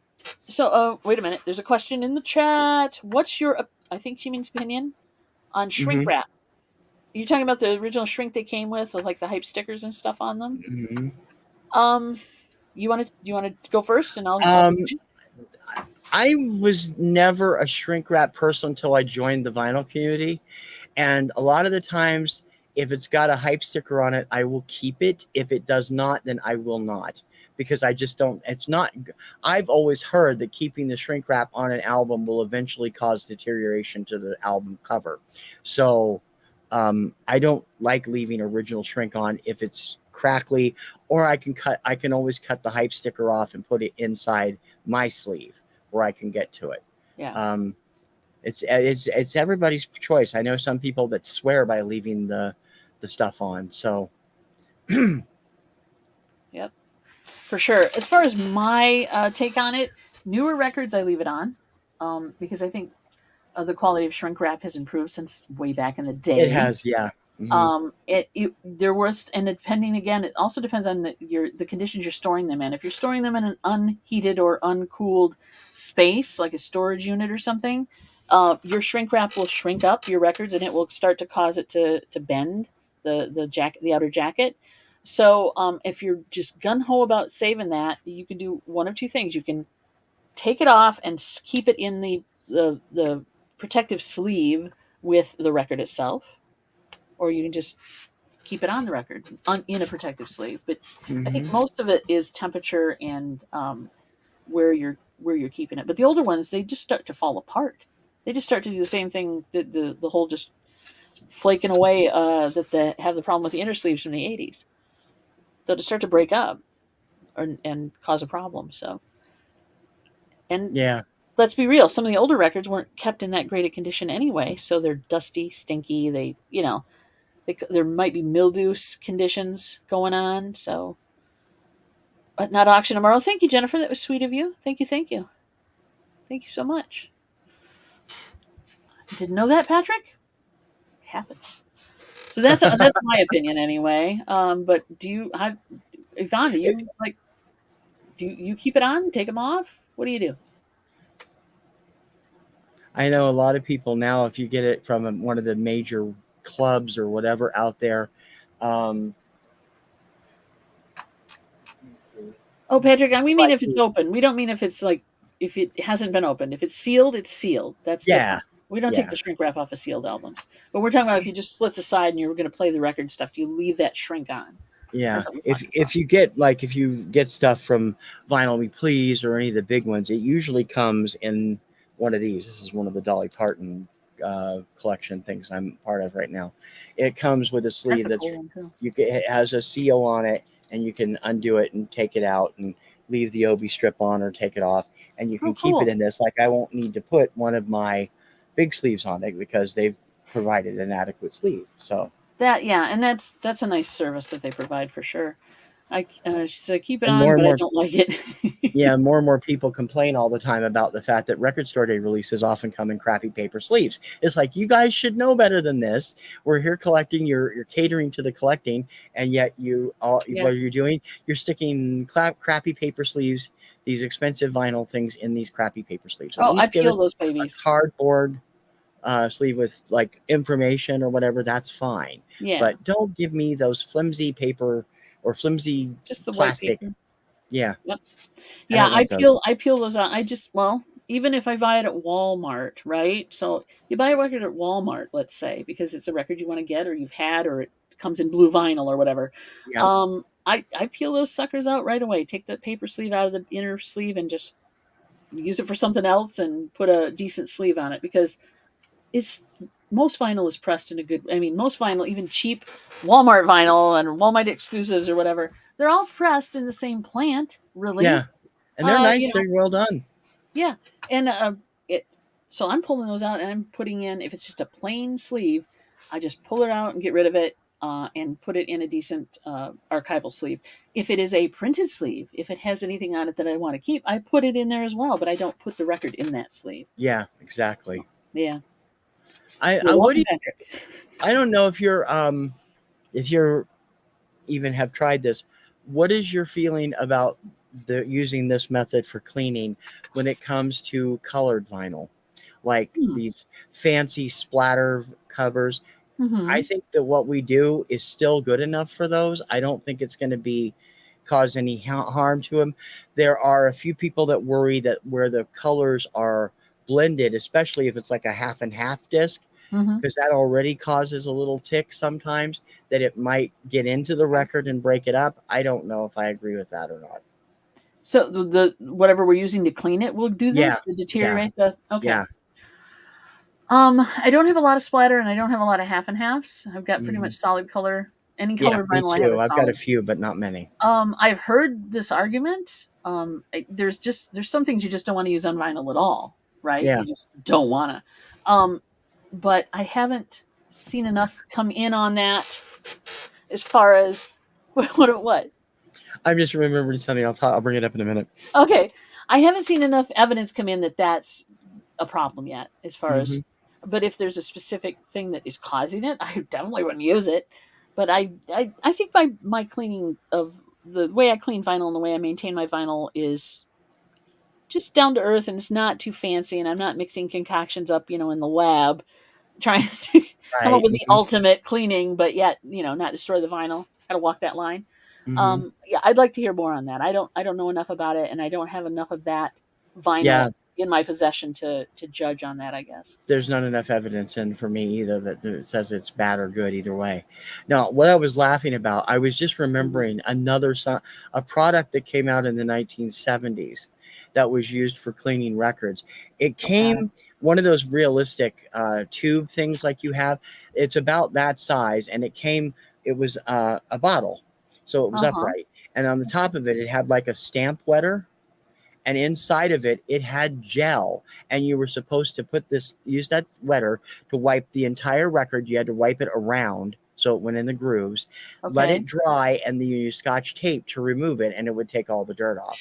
So, wait a minute. There's a question in the chat. What's your? I think she means opinion on shrink Hmm. wrap. Are you talking about the original shrink they came with like the hype stickers and stuff on them? Hmm. Um, you want to go first, and I'll Um, I was never a shrink wrap person until I joined the vinyl community. And a lot of the times, if it's got a hype sticker on it, I will keep it. If it does not, then I will not. Because I just don't, it's not, I've always heard that keeping the shrink wrap on an album will eventually cause deterioration to the album cover. So I don't like leaving original shrink on if it's crackly, or I can always cut the hype sticker off and put it inside my sleeve where I can get to it. yeah. Um, it's everybody's choice. I know some people that swear by leaving the stuff on. So Yep. For sure. As far as my take on it, newer records I leave it on, because I think the quality of shrink wrap has improved since way back in the it day. has, yeah. Hmm. There was, and depending again, it also depends on the conditions you're storing them in. If you're storing them in an unheated or uncooled space, like a storage unit or something, your shrink wrap will shrink up your records, and it will start to cause it to bend the outer jacket. So if you're just gun ho about saving that, you can do one of two things. You can take it off and keep it in the protective sleeve with the record itself, or you can just keep it on the record in a protective sleeve. But I think Hmm. most of it is temperature and where you're keeping it. But the older ones, they just start to fall apart. They just start to do the same thing that the whole just flaking away that they have the problem with the inner sleeves from the 80s. They'll just start to break up and cause a problem. So, and Yeah. let's be real, some of the older records weren't kept in that great a condition anyway, so they're dusty, stinky. There might be mildew conditions going on. So, but not auction tomorrow. Thank you, Jennifer. That was sweet of you. Thank you, thank you, thank you so much. Didn't know that, Patrick. It happens. So that's my opinion anyway. But Yvonne? Do you like? Do you keep it on? Take them off? What do you do? I know a lot of people now, if you get it from one of the major clubs or whatever out there. Um, let's see. Oh, Patrick, we mean Like, if it's open. We don't mean if it's like if it hasn't been opened. If it's sealed, it's sealed. That's yeah. different. We don't take Yeah. the shrink wrap off of sealed albums. But we're talking about if you just split the side and you're going to play the record stuff, do you leave that shrink on? Yeah. That's what we're If talking about. if you get like if you get stuff from Vinyl Me Please or any of the big ones, it usually comes in one of these. This is one of the Dolly Parton collection things I'm part of right now. It comes with a That's sleeve a that's cool one too. it has a seal on it, and you can undo it and take it out and leave the OB strip on or take it off, and you Oh, can keep it cool. in this. Like I won't need to put one of my big sleeves on it because they've provided an adequate sleeve. So That yeah, and that's a nice service that they provide for sure. She said, keep it And on, more and but I more, don't like it. yeah, more and more people complain all the time about the fact that record store day releases often come in crappy paper sleeves. It's like, you guys should know better than this. We're here collecting. You're catering to the collecting, and yet Yeah. what are you doing? You're sticking crappy paper sleeves, these expensive vinyl things in these crappy paper sleeves. At Oh, I least give peel us those a babies. cardboard sleeve with like information or whatever. That's fine, Yeah, but don't give me those flimsy paper or flimsy just the white plastic. paper. Yeah, Yep. I Yeah, don't want those. I peel those out. Well, even if I buy it at Walmart, right? So you buy a record at Walmart, let's say, because it's a record you want to get or you've had or it comes in blue vinyl or whatever. Yeah, I peel those suckers out right away. Take the paper sleeve out of the inner sleeve and just use it for something else and put a decent sleeve on it because it's most vinyl is pressed in a good. I mean, most vinyl, even cheap Walmart vinyl and Walmart exclusives or whatever, they're all pressed in the same plant, really. yeah. And they're You nice. know, They're well done. yeah, and it. So I'm pulling those out and I'm putting in. If it's just a plain sleeve, I just pull it out and get rid of it. And put it in a decent archival sleeve. If it is a printed sleeve, if it has anything on it that I want to keep, I put it in there as well. But I don't put the record in that sleeve. Yeah, exactly. Yeah, I you're what do welcome, you, Patrick. I don't know if you're even have tried this. What is your feeling about the using this method for cleaning when it comes to colored vinyl, like Hmm. these fancy splatter covers? I Mm-hmm. think that what we do is still good enough for those. I don't think it's going to be cause any harm to them. There are a few people that worry that where the colors are blended, especially if it's like a half and half disc, Mm-hmm. because that already causes a little tick sometimes that it might get into the record and break it up. I don't know if I agree with that or not. So the whatever we're using to clean it will do Yeah, this to yeah, deteriorate the. Okay. yeah. I don't have a lot of splatter and I don't have a lot of half and halves. I've got pretty Mhm. much solid color. Any Yeah, color me vinyl I have too. is I've got a solid. few, but not many. I've heard this argument. There's some things you just don't want to use on vinyl at all, right? Yeah, You just don't want to. Um, but I haven't seen enough come in on that as far as what. I'm just remembering something. I'll bring it up in a minute. Okay, I haven't seen enough evidence come in that that's a problem yet. As far Hmm. as, but if there's a specific thing that is causing it, I definitely wouldn't use it. But I think my cleaning of the way I clean vinyl and the way I maintain my vinyl is just down to earth and it's not too fancy and I'm not mixing concoctions up, in the lab trying to come up Right. with the ultimate cleaning, but yet, not destroy the vinyl. Got to walk that line. Hmm. Yeah, I'd like to hear more on that. I don't know enough about it and I don't have enough of that vinyl Yeah, in my possession to judge on that, I guess. there's not enough evidence in for me either that says it's bad or good either way. Now, what I was laughing about, I was just Mhm. remembering a product that came out in the 1970s that was used for cleaning records. It Oh god. came one of those realistic tube things like you have. It's about that size, and it was a bottle, so it was Uh-huh. upright, and on the top of it, it had like a stamp wetter, and inside of it it had gel, and you were supposed to use that wetter to wipe the entire record. You had to wipe it around so it went in the grooves, let Okay. it dry, and then you use scotch tape to remove it, and it would take all the dirt off.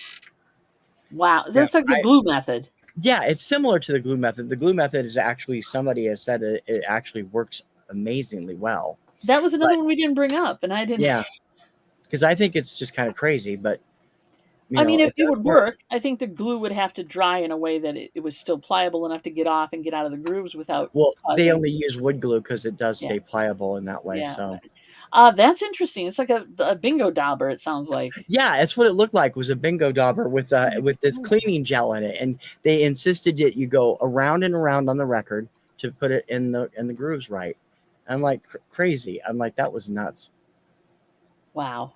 Wow. Now, That's like the glue method. yeah, it's similar to the glue method. The glue method is actually, somebody has said it actually works amazingly well. That was another But one we didn't bring up and I didn't. yeah, because I think it's just kind of crazy, but I mean, it it does would work. work. I think the glue would have to dry in a way that it was still pliable enough to get off and get out of the grooves without Well, they causing. only use wood glue because it does Yeah, stay pliable in that way. yeah. So That's interesting. It's like a bingo dauber. It sounds like. yeah, that's what it looked like, was a bingo dauber with this Oh, cleaning gel in it, and they insisted that you go around and around on the record to put it in the grooves right. I'm like crazy. I'm like, that was nuts. wow,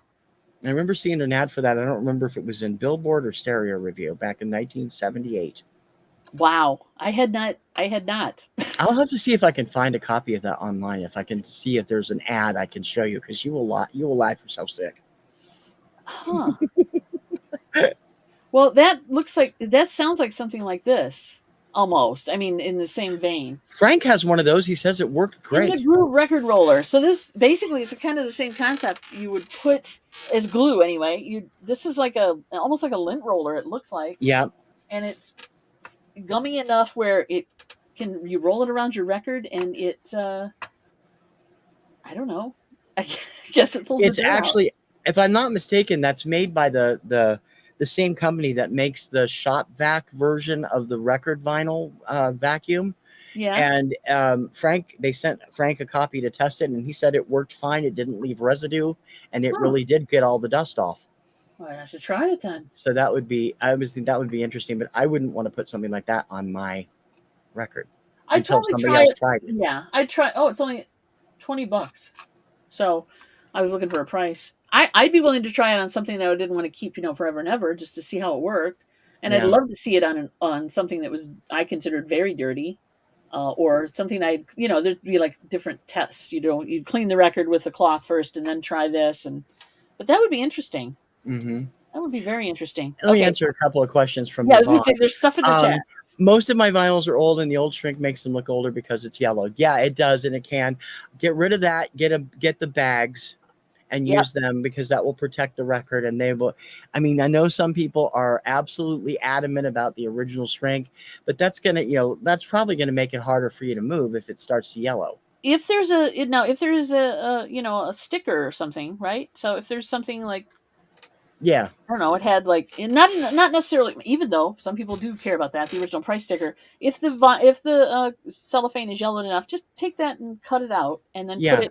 I remember seeing an ad for that. I don't remember if it was in Billboard or Stereo Review back in 1978. wow. I had not. I had not. I'll have to see if I can find a copy of that online. If I can see if there's an ad I can show you, because you will laugh yourself sick. Huh. Well, that sounds like something like this. almost. I mean, in the same vein. Frank has one of those. He says it worked In the great. Groove record roller. So this basically it's kind of the same concept. You would put as glue anyway. You this is like a almost like a lint roller. It looks like, Yeah. and it's gummy enough where it can you roll it around your record and it. I don't know. I guess it pulls the It's dirt out. actually, if I'm not mistaken, that's made by the same company that makes the shop vac version of the record vinyl vacuum. Yeah. And Frank, they sent Frank a copy to test it, and he said it worked fine. It didn't leave residue, and it Huh. really did get all the dust off. Well, I should try it then. So that would be, I was think that would be interesting, but I wouldn't want to put something like that on my record I'd until probably somebody try else it. tried it. Yeah, I'd try. Oh, it's only $20. So I was looking for a price. I'd be willing to try it on something that I didn't want to keep, forever and ever, just to see how it worked. And I'd Yeah. love to see it on something that was I considered very dirty, or something there'd be like different tests. You'd clean the record with a cloth first, and then try this, but that would be interesting. Mm-hmm. That would be very interesting. Let me Okay, answer a couple of questions from yeah, I was gonna Yvonne. say there's stuff in the chat. Most of my vinyls are old, and the old shrink makes them look older because it's yellow. Yeah, it does, and it can. Get rid of that. Get the bags and Yep. use them, because that will protect the record. And they will. I mean, I know some people are absolutely adamant about the original shrink, but that's probably gonna make it harder for you to move if it starts to yellow. If there's a sticker or something, right? So if there's something like Yeah, I don't know, it had like not necessarily, even though some people do care about that, the original price sticker. If the cellophane is yellowed enough, just take that and cut it out, and then put yeah, it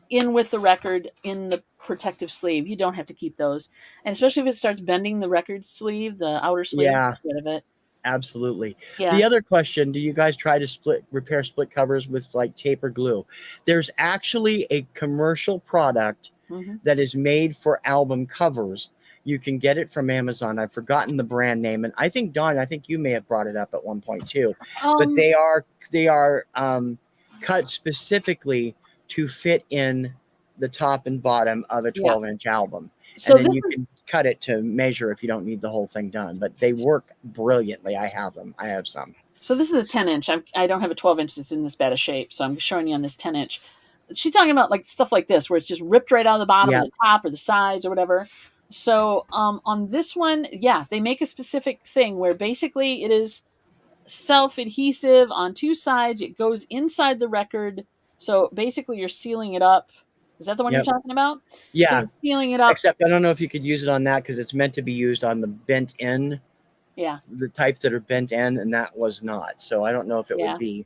in with the record in the protective sleeve. You don't have to keep those, and especially if it starts bending the record sleeve, the outer sleeve, yeah. get rid of it. Absolutely. Yeah. The other question, do you guys try to repair split covers with like tape or glue? There's actually a commercial product Hmm. that is made for album covers. You can get it from Amazon. I've forgotten the brand name, and I think Dawn, I think you may have brought it up at one point too. But Um. they are cut specifically to fit in the top and bottom of a Yeah. 12-inch album, and So then this you is can cut it to measure if you don't need the whole thing done. But they work brilliantly. I have them. I have some. So this is a 10-inch. I don't have a 12-inch that's in this bad a shape, so I'm showing you on this 10-inch. She's talking about like stuff like this, where it's just ripped right out of the bottom or Yeah, the top or the sides or whatever. So on this one, yeah, they make a specific thing where basically it is self-adhesive on two sides. It goes inside the record. So basically you're sealing it up. Is that the one you're yep, talking about? So yeah. you're sealing it up. Except I don't know if you could use it on that, because it's meant to be used on the bent end, Yeah. the types that are bent end, and that was not. So I don't know if it would Yeah. be.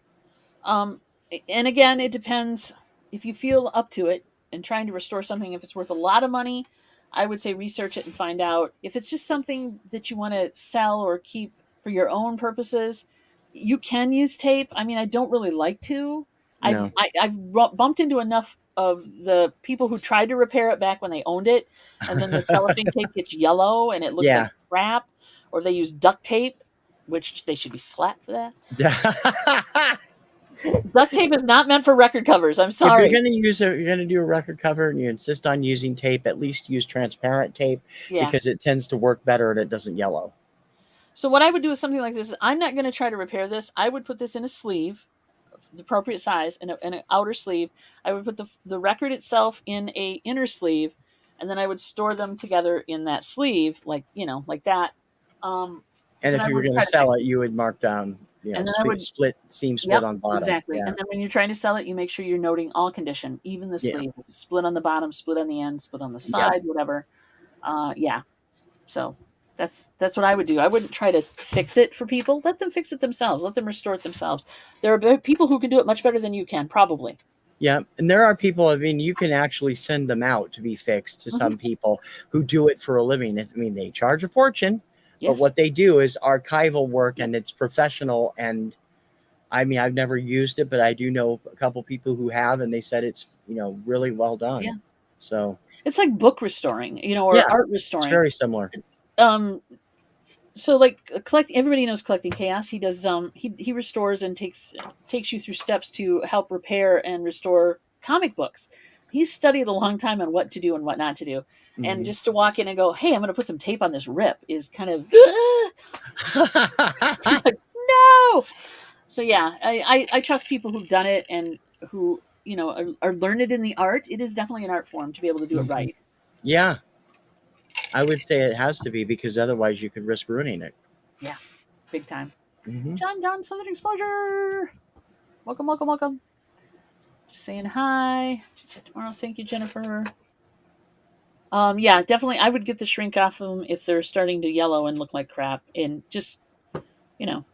Um, and again, it depends if you feel up to it and trying to restore something. If it's worth a lot of money, I would say research it and find out. If it's just something that you want to sell or keep for your own purposes, you can use tape. I mean, I don't really like to. No. I've bumped into enough of the people who tried to repair it back when they owned it, and then the cellophane tape gets yellow and it looks like Yeah. crap, or they use duct tape, which they should be slapped for that. Duct tape is not meant for record covers. I'm If you're sorry. gonna do a record cover and you insist on using tape, at least use transparent tape, Yeah. because it tends to work better and it doesn't yellow. So what I would do with something like this is I'm not going to try to repair this. I would put this in a sleeve, the appropriate size, in an outer sleeve. I would put the record itself in a inner sleeve, and then I would store them together in that sleeve, like that. And Then if I you were would going try to to fix sell it. it, you would mark down, And then I would, seam split yep, on bottom. exactly. Yeah. And then when you're trying to sell it, you make sure you're noting all condition, even the Yeah. sleeve, split on the bottom, split on the end, split on the Yep. side, whatever. Yeah. So that's what I would do. I wouldn't try to fix it for people. Let them fix it themselves. Let them restore it themselves. There are people who can do it much better than you can, probably. Yeah. And there are people, I mean, you can actually send them out to be fixed to Mhm. some people who do it for a living. I mean, they charge a fortune, but Yes. what they do is archival work, Yep. and it's professional. And I mean, I've never used it, but I do know a couple people who have, and they said it's, really well Yeah. done. So It's like book restoring, or yeah, art it's restoring. very similar. Um, so like everybody knows Collecting Chaos. He does he restores and takes you through steps to help repair and restore comic books. He's studied a long time on what to do and what not to do. And Mhm. just to walk in and go, "Hey, I'm going to put some tape on this rip," is kind of like, no. So yeah, I trust people who've done it and who, you know, are learned in the art. It is definitely an art form to be able to do it Mhm. right. Yeah, I would say it has to be because otherwise you could risk ruining it. Yeah, big time. Hmm. John Southern Exposure. Welcome, welcome, welcome. Just saying hi. Chat tomorrow. Thank you, Jennifer. Yeah, definitely. I would get the shrink off them if they're starting to yellow and look like crap, and just, you know,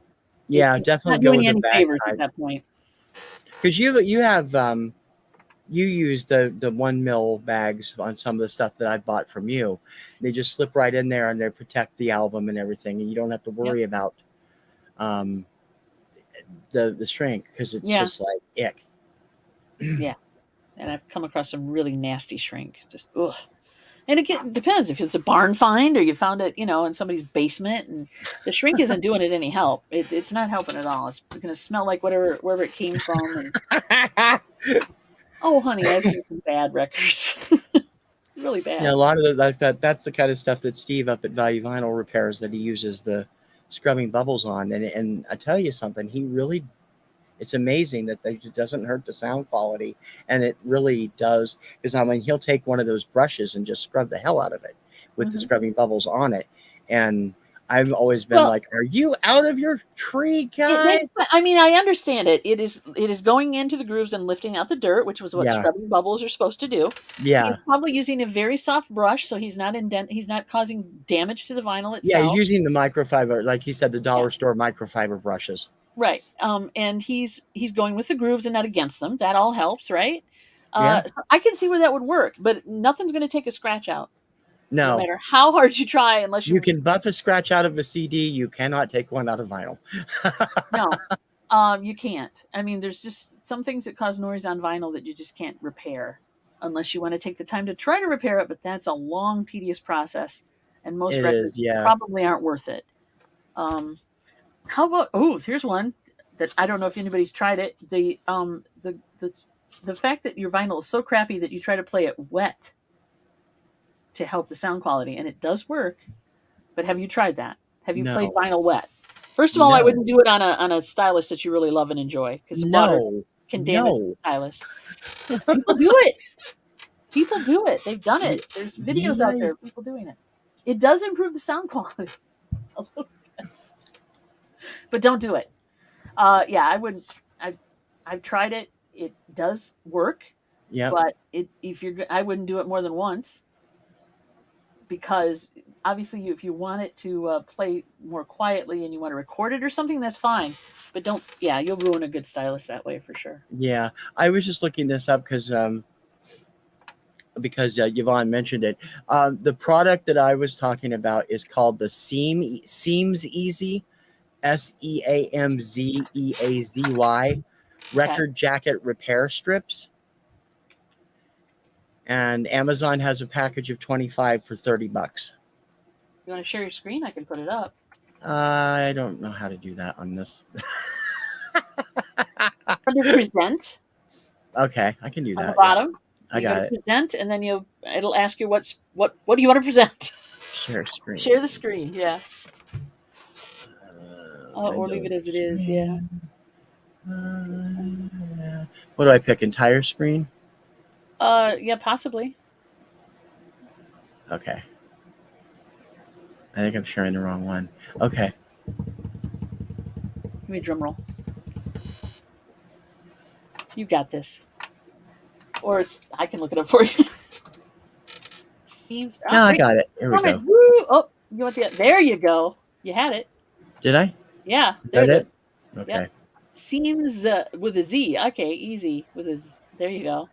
Yeah, it's definitely not go doing with you the any bag favors at type that point. because you have you use the 1 mil bags on some of the stuff that I bought from you. They just slip right in there and they protect the album and everything, and you don't have to Yep. worry about um, the shrink because it's Yeah. just like ick. Yeah. And I've come across some really nasty shrink. Just ugh. And it depends if it's a barn find or you found it, you know, in somebody's basement, and the shrink isn't doing it any help. It's not helping at all. It's going to smell like wherever it came from. And oh, honey, I've seen some bad records, really Yeah, a bad. lot of that's the kind of stuff that Steve up at Value Vinyl repairs that he uses the scrubbing bubbles on, and I tell you something, he really it's amazing that it doesn't hurt the sound quality, and it really does because I mean he'll take one of those brushes and just scrub the hell out of it with the Hmm. scrubbing bubbles on it, and I've always been Well, like, "Are you out of your tree, it guy?" makes. I mean, I understand it. It is going into the grooves and lifting out the dirt, which was what Yeah, scrubbing bubbles are supposed to do. He's yeah, probably using a very soft brush, so he's not He's not causing damage to the vinyl yeah. He's itself. using the microfiber, like he said, the Yeah. dollar store microfiber brushes. Right. And he's going with the grooves and not against them. That all helps, right? Yeah, So I can see where that would work, but nothing's going to take a scratch out, no no. matter how hard you try, unless You you can buff a scratch out of a CD. You cannot take one out of vinyl. no, you can't. I mean, there's just some things that cause noise on vinyl that you just can't repair unless you want to take the time to try to repair it. But that's a long, tedious process, and most It records is, yeah. probably aren't worth it. Um, how about here's one that I don't know if anybody's tried it. The fact that your vinyl is so crappy that you try to play it wet to help the sound quality, and it does work. But have you tried that? Have you played No, vinyl wet? First of all, I no, wouldn't do it on a stylus that you really love and enjoy because the water no, can damage the no. stylus. People do it. People do it. They've done You, it. There's you videos out guys, there of people doing it. It does improve the sound quality a little, but don't do it. Yeah, I wouldn't. I've tried it. It does work, yep. but I wouldn't do it more than once because obviously, if you want it to play more quietly and you want to record it or something, that's fine. But don't. Yeah, you'll ruin a good stylus that way for sure. Yeah, I was just looking this up because Yvonne mentioned it. The product that I was talking about is called the Seams Easy, SEAMZEAZY Okay. record jacket repair strips, and Amazon has a package of 25 for $30. You want to share your screen? I can put it up. I don't know how to do that on this. Under present Okay, I can do on the that. Yeah, bottom, I you go got to it. present, and then it'll ask you what do you want to present. Share screen. Share the screen. Yeah. Or leave it Window as it is. Yeah. screen. What do I pick? Entire screen? Yeah, possibly. Okay. I think I'm sharing the wrong one. Okay. Give me a drum roll. You got this. Or I can look it up for you. Seems. No, Oh, I wait. got it. Here we Comment. go. Woo! Oh, you want there you go. You had it. Did I? Yeah, Is there that it is. it? Okay. Yep. Seems with a Z. Okay, easy with a Z. There you go.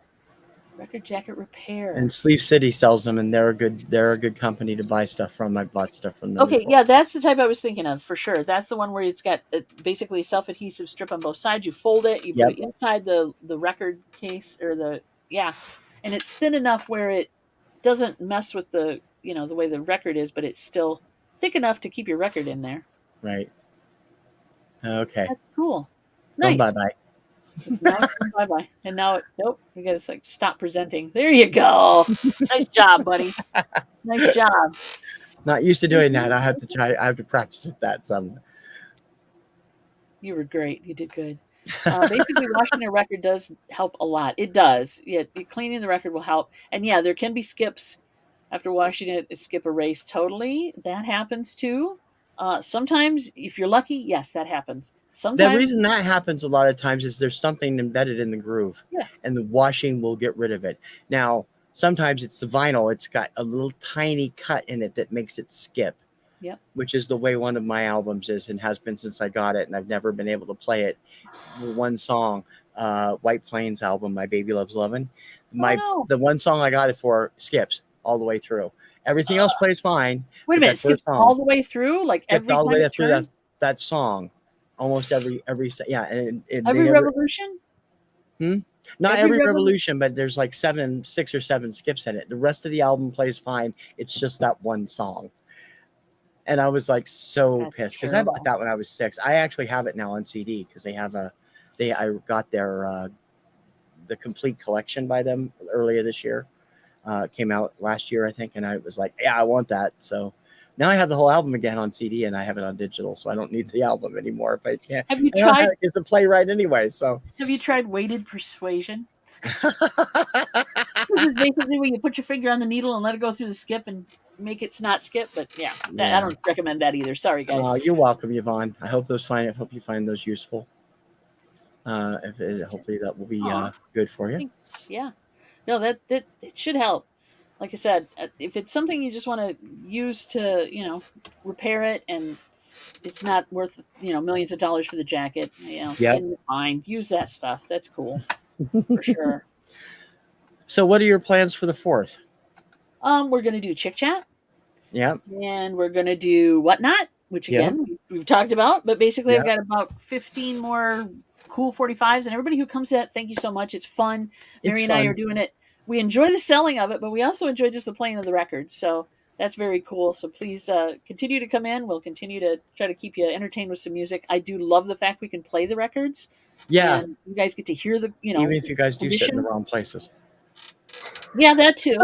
Record jacket repair. And Sleeve City sells them, and they're a good company to buy stuff from. I bought stuff from them Okay, before. yeah, that's the type I was thinking of for sure. That's the one where it's got basically a self-adhesive strip on both sides. You fold it, you put Yep. it inside the record case or yeah, and it's thin enough where it doesn't mess with the way the record is, but it's still thick enough to keep your record in there. Right. Okay. That's cool. Going bye Nice. bye. Now it's bye bye, and now nope. We got to stop presenting. There you go. Nice job, buddy. Nice job. Not used to doing that. I have to practice at that some. You were great. You did good. Basically, washing a record does help a lot. It does. Yeah, cleaning the record will help. And yeah, there can be skips after washing it. Skip a race totally. That happens too. Sometimes, if you're lucky, yes, that happens. The Sometimes, reason that happens a lot of times is there's something embedded in the groove, yeah, and the washing will get rid of it. Now, sometimes it's the vinyl, it's got a little tiny cut in it that makes it skip, yep. which is the way one of my albums is and has been since I got it, and I've never been able to play it. One song, White Plains album, My Baby Loves Lovin'. Oh My no! the one song I got it for skips all the way through. Everything else plays fine, Wait a but minute. that first Skips song all the way through, like skipped every all the time way it through that turns, song. Almost yeah, and they every never. revolution, Not every every revolution. revolution, but there's like 6 or 7 skips in it. The rest of the album plays fine. It's just that one song. And I was like so That's pissed because I bought terrible. that when I was 6. I actually have it now on CD because I got their the complete collection by them earlier this year. Came out last year, I think, and I was like, yeah, I want that. So now I have the whole album again on CD and I have it on digital, so I don't need the album anymore. But yeah, Have you I don't know how tried? it gets to play right anyway. So Have you tried weighted persuasion? Which is basically when you put your finger on the needle and let it go through the skip and make it not skip. But yeah, I yeah. don't recommend that either. Sorry, guys. You're welcome, Yvonne. I hope you find those useful. Hopefully that will be Aw, good for you. yeah. No, that it should help. Like I said, if it's something you just want to use to, repair it, and it's not worth, millions of dollars for the jacket, Yep. then you're fine. Use that stuff. That's cool for sure. So, what are your plans for the 4th? We're gonna do Chick Chat. Yep. And we're going to do Whatnot, which Yep. again, we've talked about. But basically, I've Yep. got about 15 more cool 45s. And everybody who comes to that, thank you so much. It's fun. It's Mary and I are fun. doing it. We enjoy the selling of it, but we also enjoy just the playing of the records. So that's very cool. So please continue to come in. We'll continue to try to keep you entertained with some music. I do love the fact we can play the records Yeah. and you guys get to hear the, Even if you guys do sit in the condition. wrong places. Yeah, that too.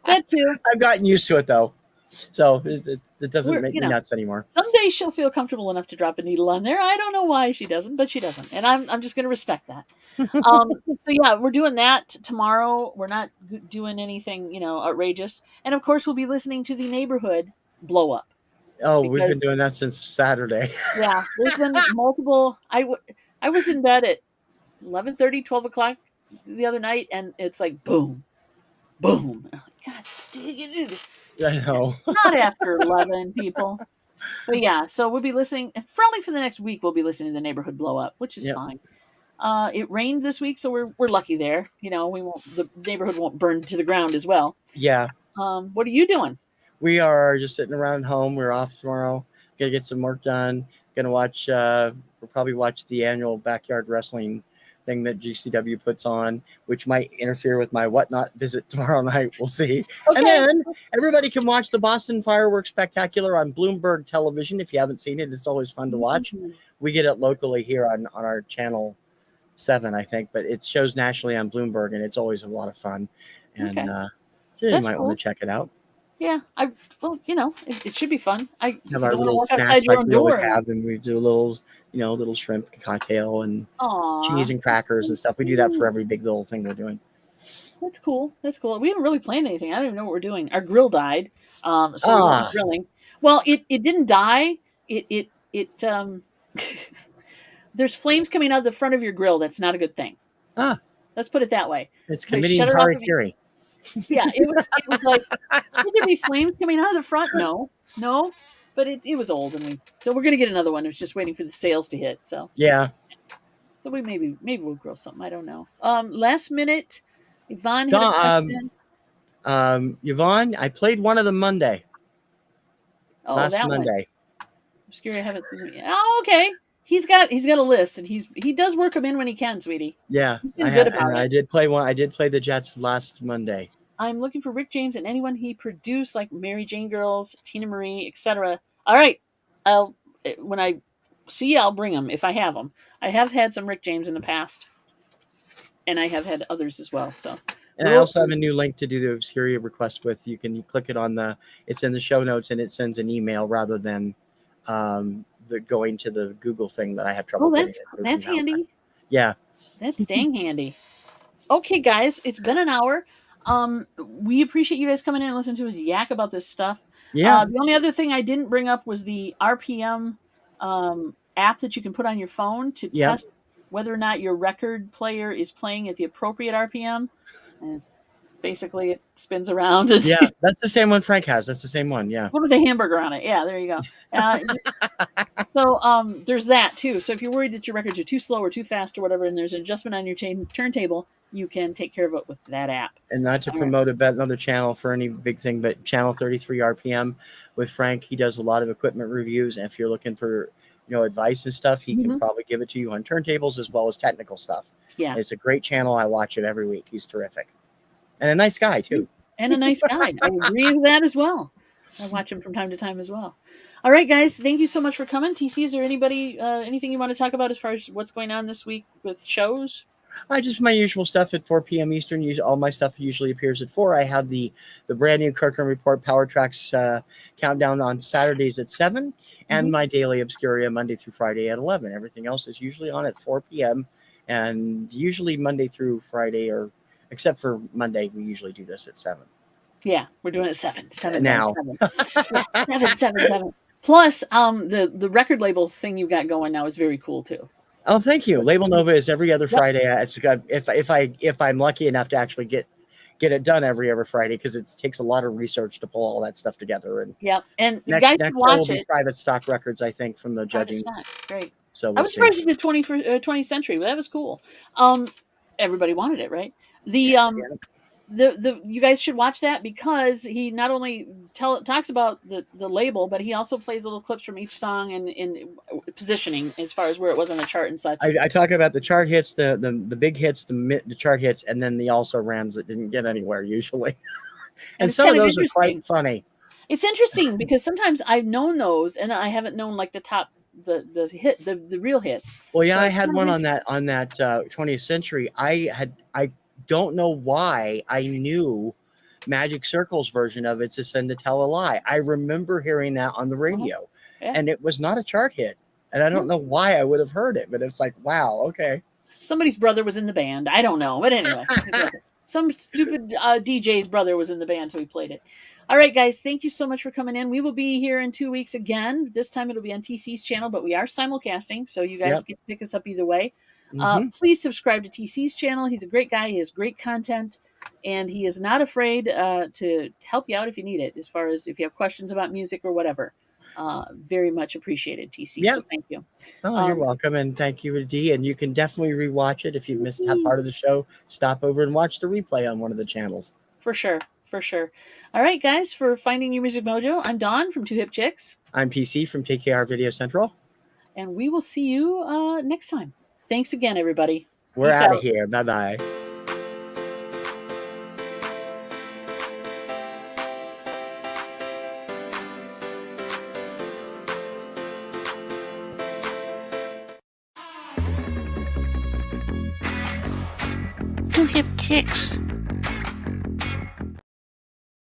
That too. I've gotten used to it though. So it doesn't We're, make me nuts anymore. someday she'll feel comfortable enough to drop a needle on there. I don't know why she doesn't, but she doesn't, and I'm just going to respect that. So yeah, we're doing that tomorrow. We're not doing anything, outrageous, and of course we'll be listening to the neighborhood blow up Oh, we've been because doing that since Saturday. yeah, there's been multiple. I was in bed at 11:30, 12 o'clock the other night, and it's like boom, boom. And I'm like, God, I know. not after 11 people. But yeah, so we'll be listening probably for the next week. We'll be listening to the neighborhood blow up, which is Yep. fine. It rained this week, so we're lucky there. We won't the neighborhood won't burn to the ground as well. Yeah. What are you doing? We are just sitting around home. We're off tomorrow. Gonna get some work done. Gonna watch. We'll probably watch the annual backyard wrestling thing that GCW puts on, which might interfere with my Whatnot visit tomorrow night. We'll see. And Okay. then everybody can watch the Boston Fireworks Spectacular on Bloomberg Television. If you haven't seen it, it's always fun to watch. Mhm. We get it locally here on our channel 7, I think, but it shows nationally on Bloomberg, and it's always a lot of fun. And Okay, you that's might want cool. to check it out. Yeah, it should be fun. You Have our don't want to little walk outside snacks your like own we always door. have, and we do a little shrimp cocktail and cheese Aw, and that's crackers so and stuff. We do that for sweet. every big little thing we're doing. That's cool. That's cool. We haven't really planned anything. I don't even know what we're doing. Our grill died, so we won't be Ah, grilling. Well, it didn't die. It there's flames coming out the front of your grill. That's not a good thing. ah, Let's put it that way. it's So I committing shut it off. harakiri. Yeah, it was like, should there be flames coming out of the front? No, no, but it was old, and so we're gonna get another one. It's just waiting for the sales to hit. Yeah. We maybe we'll grill something. I don't know. Last minute, Yvonne had a Don, question. Yvonne, I played one of them Monday, Oh, last that one. Monday. I'm scared I haven't seen it yet. Oh, okay. He's got a list, and he does work them in when he can, sweetie. Yeah, He's been good about I it. did play one. I did play the Jets last Monday. I'm looking for Rick James and anyone he produced, like Mary Jane Girls, Tina Marie, etc. All right, when I see you, I'll bring them if I have them. I have had some Rick James in the past, and I have had others as well. So And I also have a new link to do the Obscuria request with. You click it on it's in the show notes, and it sends an email rather than the going to the Google thing that I have trouble Oh, getting it moving that's now. handy. Yeah. That's dang handy. Okay, guys, it's been an hour. We appreciate you guys coming in and listening to us yak about this stuff. Yeah. The only other thing I didn't bring up was the RPM app that you can put on your phone to Yep. test whether or not your record player is playing at the appropriate RPM. And basically, it spins around and Yeah. That's the same one Frank has. That's the same one. Yeah. put with a hamburger on it. Yeah, there you go. So there's that too. So if you're worried that your records are too slow or too fast or whatever, and there's an adjustment on your turntable, you can take care of it with that app. And not to All right. promote another channel for any big thing, but channel 33 RPM with Frank. He does a lot of equipment reviews. And if you're looking for, advice and stuff, he can probably give it to you on turntables as well as technical stuff. Yeah. It's a great channel. I watch it every week. He's terrific. And a nice guy too. And a nice guy. I agree with that as well. I watch him from time to time as well. All right, guys. Thank you so much for coming. TC, is there anything you want to talk about as far as what's going on this week with shows? Just my usual stuff at 4 p.m. Eastern. All my stuff usually appears at 4. I have the brand new Kirkham Report Power Tracks countdown on Saturdays at 7, and my daily Obscuria Monday through Friday at 11. Everything else is usually on at 4 p.m. and usually Monday through Friday, or except for Monday, we usually do this at 7. Yeah, we're doing it 7 now. 7. Plus, the record label thing you got going now is very cool too. Oh, thank you. Label Nova is every other Friday. It's if I'm lucky enough to actually get it done every other Friday, because it takes a lot of research to pull all that stuff together. And and next guys watch will be Private Stock Records, I think, from the judging. Great. So I was surprised you did 20th century, but that was cool. Everybody wanted it, right? The you guys should watch that, because he not only talks about the label, but he also plays little clips from each song and positioning as far as where it was on the chart and such. I talk about the chart hits, the big hits, the chart hits, and then the also rans that didn't get anywhere usually. and some of those are quite funny. It's interesting because sometimes I've known those, and I haven't known like the top the real hits. Well, yeah, I had one on that 20th century. I don't know why I knew Magic Circle's version of It's a Sin to Tell a Lie. I remember hearing that on the radio, and it was not a chart hit. And I don't know why I would have heard it, but it's like, wow, okay. Somebody's brother was in the band. I don't know. But anyway, some stupid DJ's brother was in the band, so he played it. All right, guys, thank you so much for coming in. We will be here in 2 weeks again. This time it'll be on TC's channel, but we are simulcasting, so you guys can pick us up either way. Please subscribe to TC's channel. He's a great guy. He has great content, and he is not afraid to help you out if you need it, as far as if you have questions about music or whatever. Very much appreciated, TC. So thank you. Oh, you're welcome, and thank you, Dee. And you can definitely rewatch it if you missed that part of the show. Stop over and watch the replay on one of the channels. For sure. All right, guys, for Finding Your Music Mojo, I'm Dawn from Two Hip Chicks. I'm PC from TKR VideoCentral. And we will see you next time. Thanks again, everybody. We're out of here. Bye-bye. Two Hip Chicks.